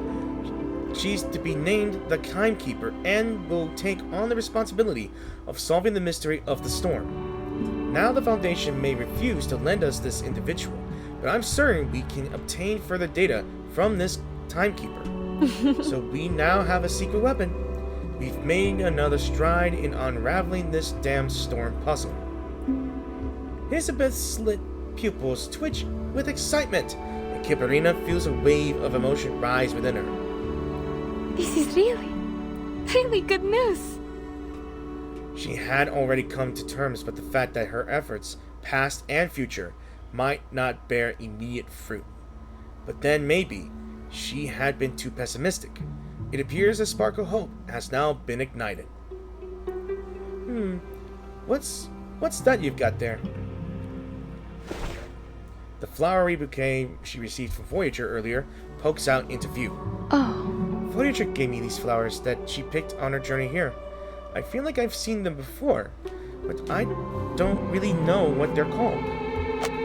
She's to be named the Timekeeper and will take on the responsibility of solving the mystery of the storm. Now the Foundation may refuse to lend us this individual, but I'm certain we can obtain further data from this Timekeeper. So we now have a secret weapon. We've made another stride in unraveling this damn storm puzzle. Hissabeth's slit pupils twitch with excitement, and Kiperina feels a wave of emotion rise within her. This is really good news. She had already come to terms with the fact that her efforts, past and future, might not bear immediate fruit. But then maybe she had been too pessimistic. It appears a spark of hope has now been ignited. What's that you've got there? The flowery bouquet she received from Voyager earlier pokes out into view. Oh, Voyager gave me these flowers that she picked on her journey here. I feel like I've seen them before, but I don't really know what they're called.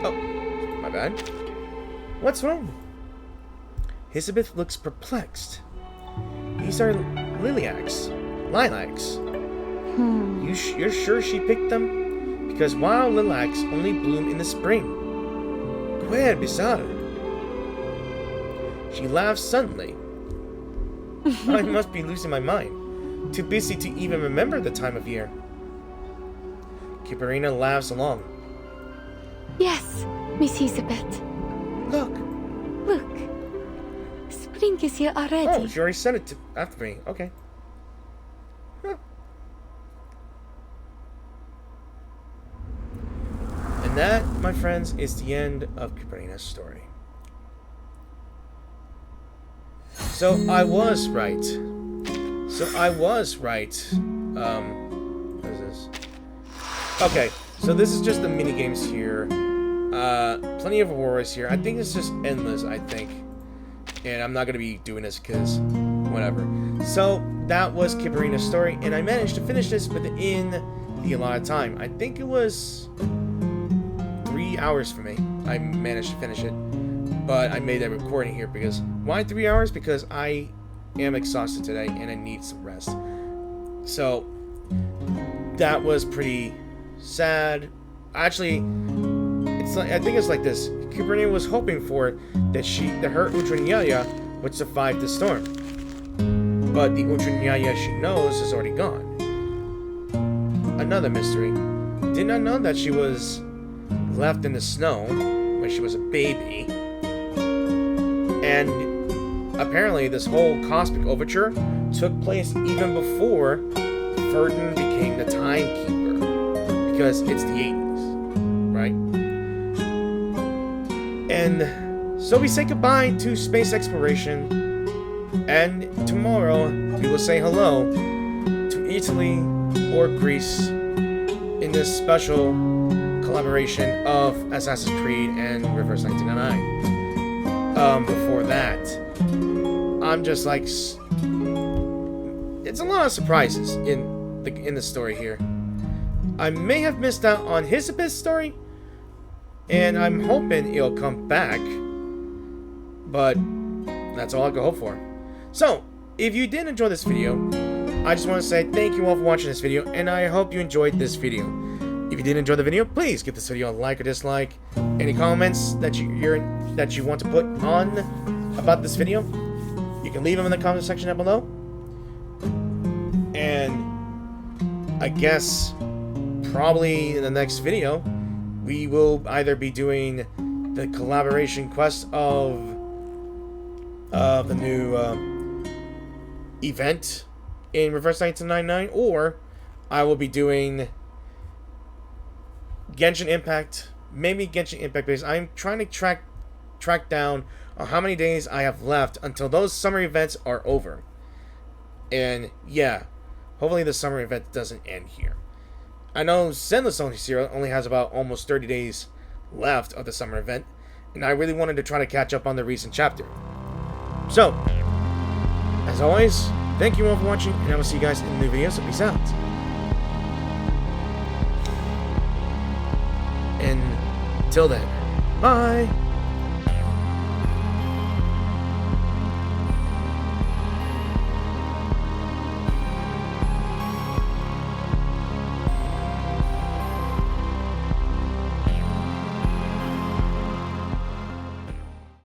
Oh, my bad. What's wrong? Hissabeth looks perplexed. These are lilacs. You're sure she picked them? Because wild lilacs only bloom in the spring. Que bizarre. She laughs suddenly. I must be losing my mind. Too busy to even remember the time of year. Kiperina laughs along. yes, Miss Hissabeth. Look. Look. Spring is here already. Oh, she already said it after me. Okay. Huh. And that, my friends, is the end of Kiperina's story. So I was right. What is this? Okay, so this is just the mini games here. Plenty of auroras here. I think it's just endless, I think. And I'm not going to be doing this because whatever. So that was Kiperina's story, and I managed to finish this within the allotted time. I think it was 3 hours for me. I managed to finish it. But I made that recording here because... Why 3 hours? Because I am exhausted today and I need some rest. So that was pretty sad. Actually, it's like, I think it's like this. Kiperina was hoping for that her Utranyaya would survive the storm. But the Utranyaya she knows is already gone. Another mystery. Did not know that she was left in the snow when she was a baby. And apparently this whole cosmic overture took place even before Furton became the Timekeeper. Because it's the 80s, right? And so we say goodbye to space exploration. And tomorrow we will say hello to Italy or Greece in this special collaboration of Assassin's Creed and Reverse 1999. Before that, I'm just like, it's a lot of surprises in the story here. I may have missed out on Hissabeth's story, and I'm hoping it'll come back, but that's all I can hope for. So, if you did enjoy this video, I just want to say thank you all for watching this video, and I hope you enjoyed this video. If you did enjoy the video, please give this video a like or dislike. Any comments that you want to put on about this video, you can leave them in the comment section down below. And I guess probably in the next video, we will either be doing the collaboration quest of the new event in Reverse 1999, or I will be doing Genshin Impact, maybe Genshin Impact base. I'm trying to track down how many days I have left until those summer events are over. And yeah, hopefully the summer event doesn't end here. I know Zenless only has about almost 30 days left of the summer event, and I really wanted to try to catch up on the recent chapter. So, as always, thank you all for watching, and I will see you guys in the new video, so peace out. And till then, bye!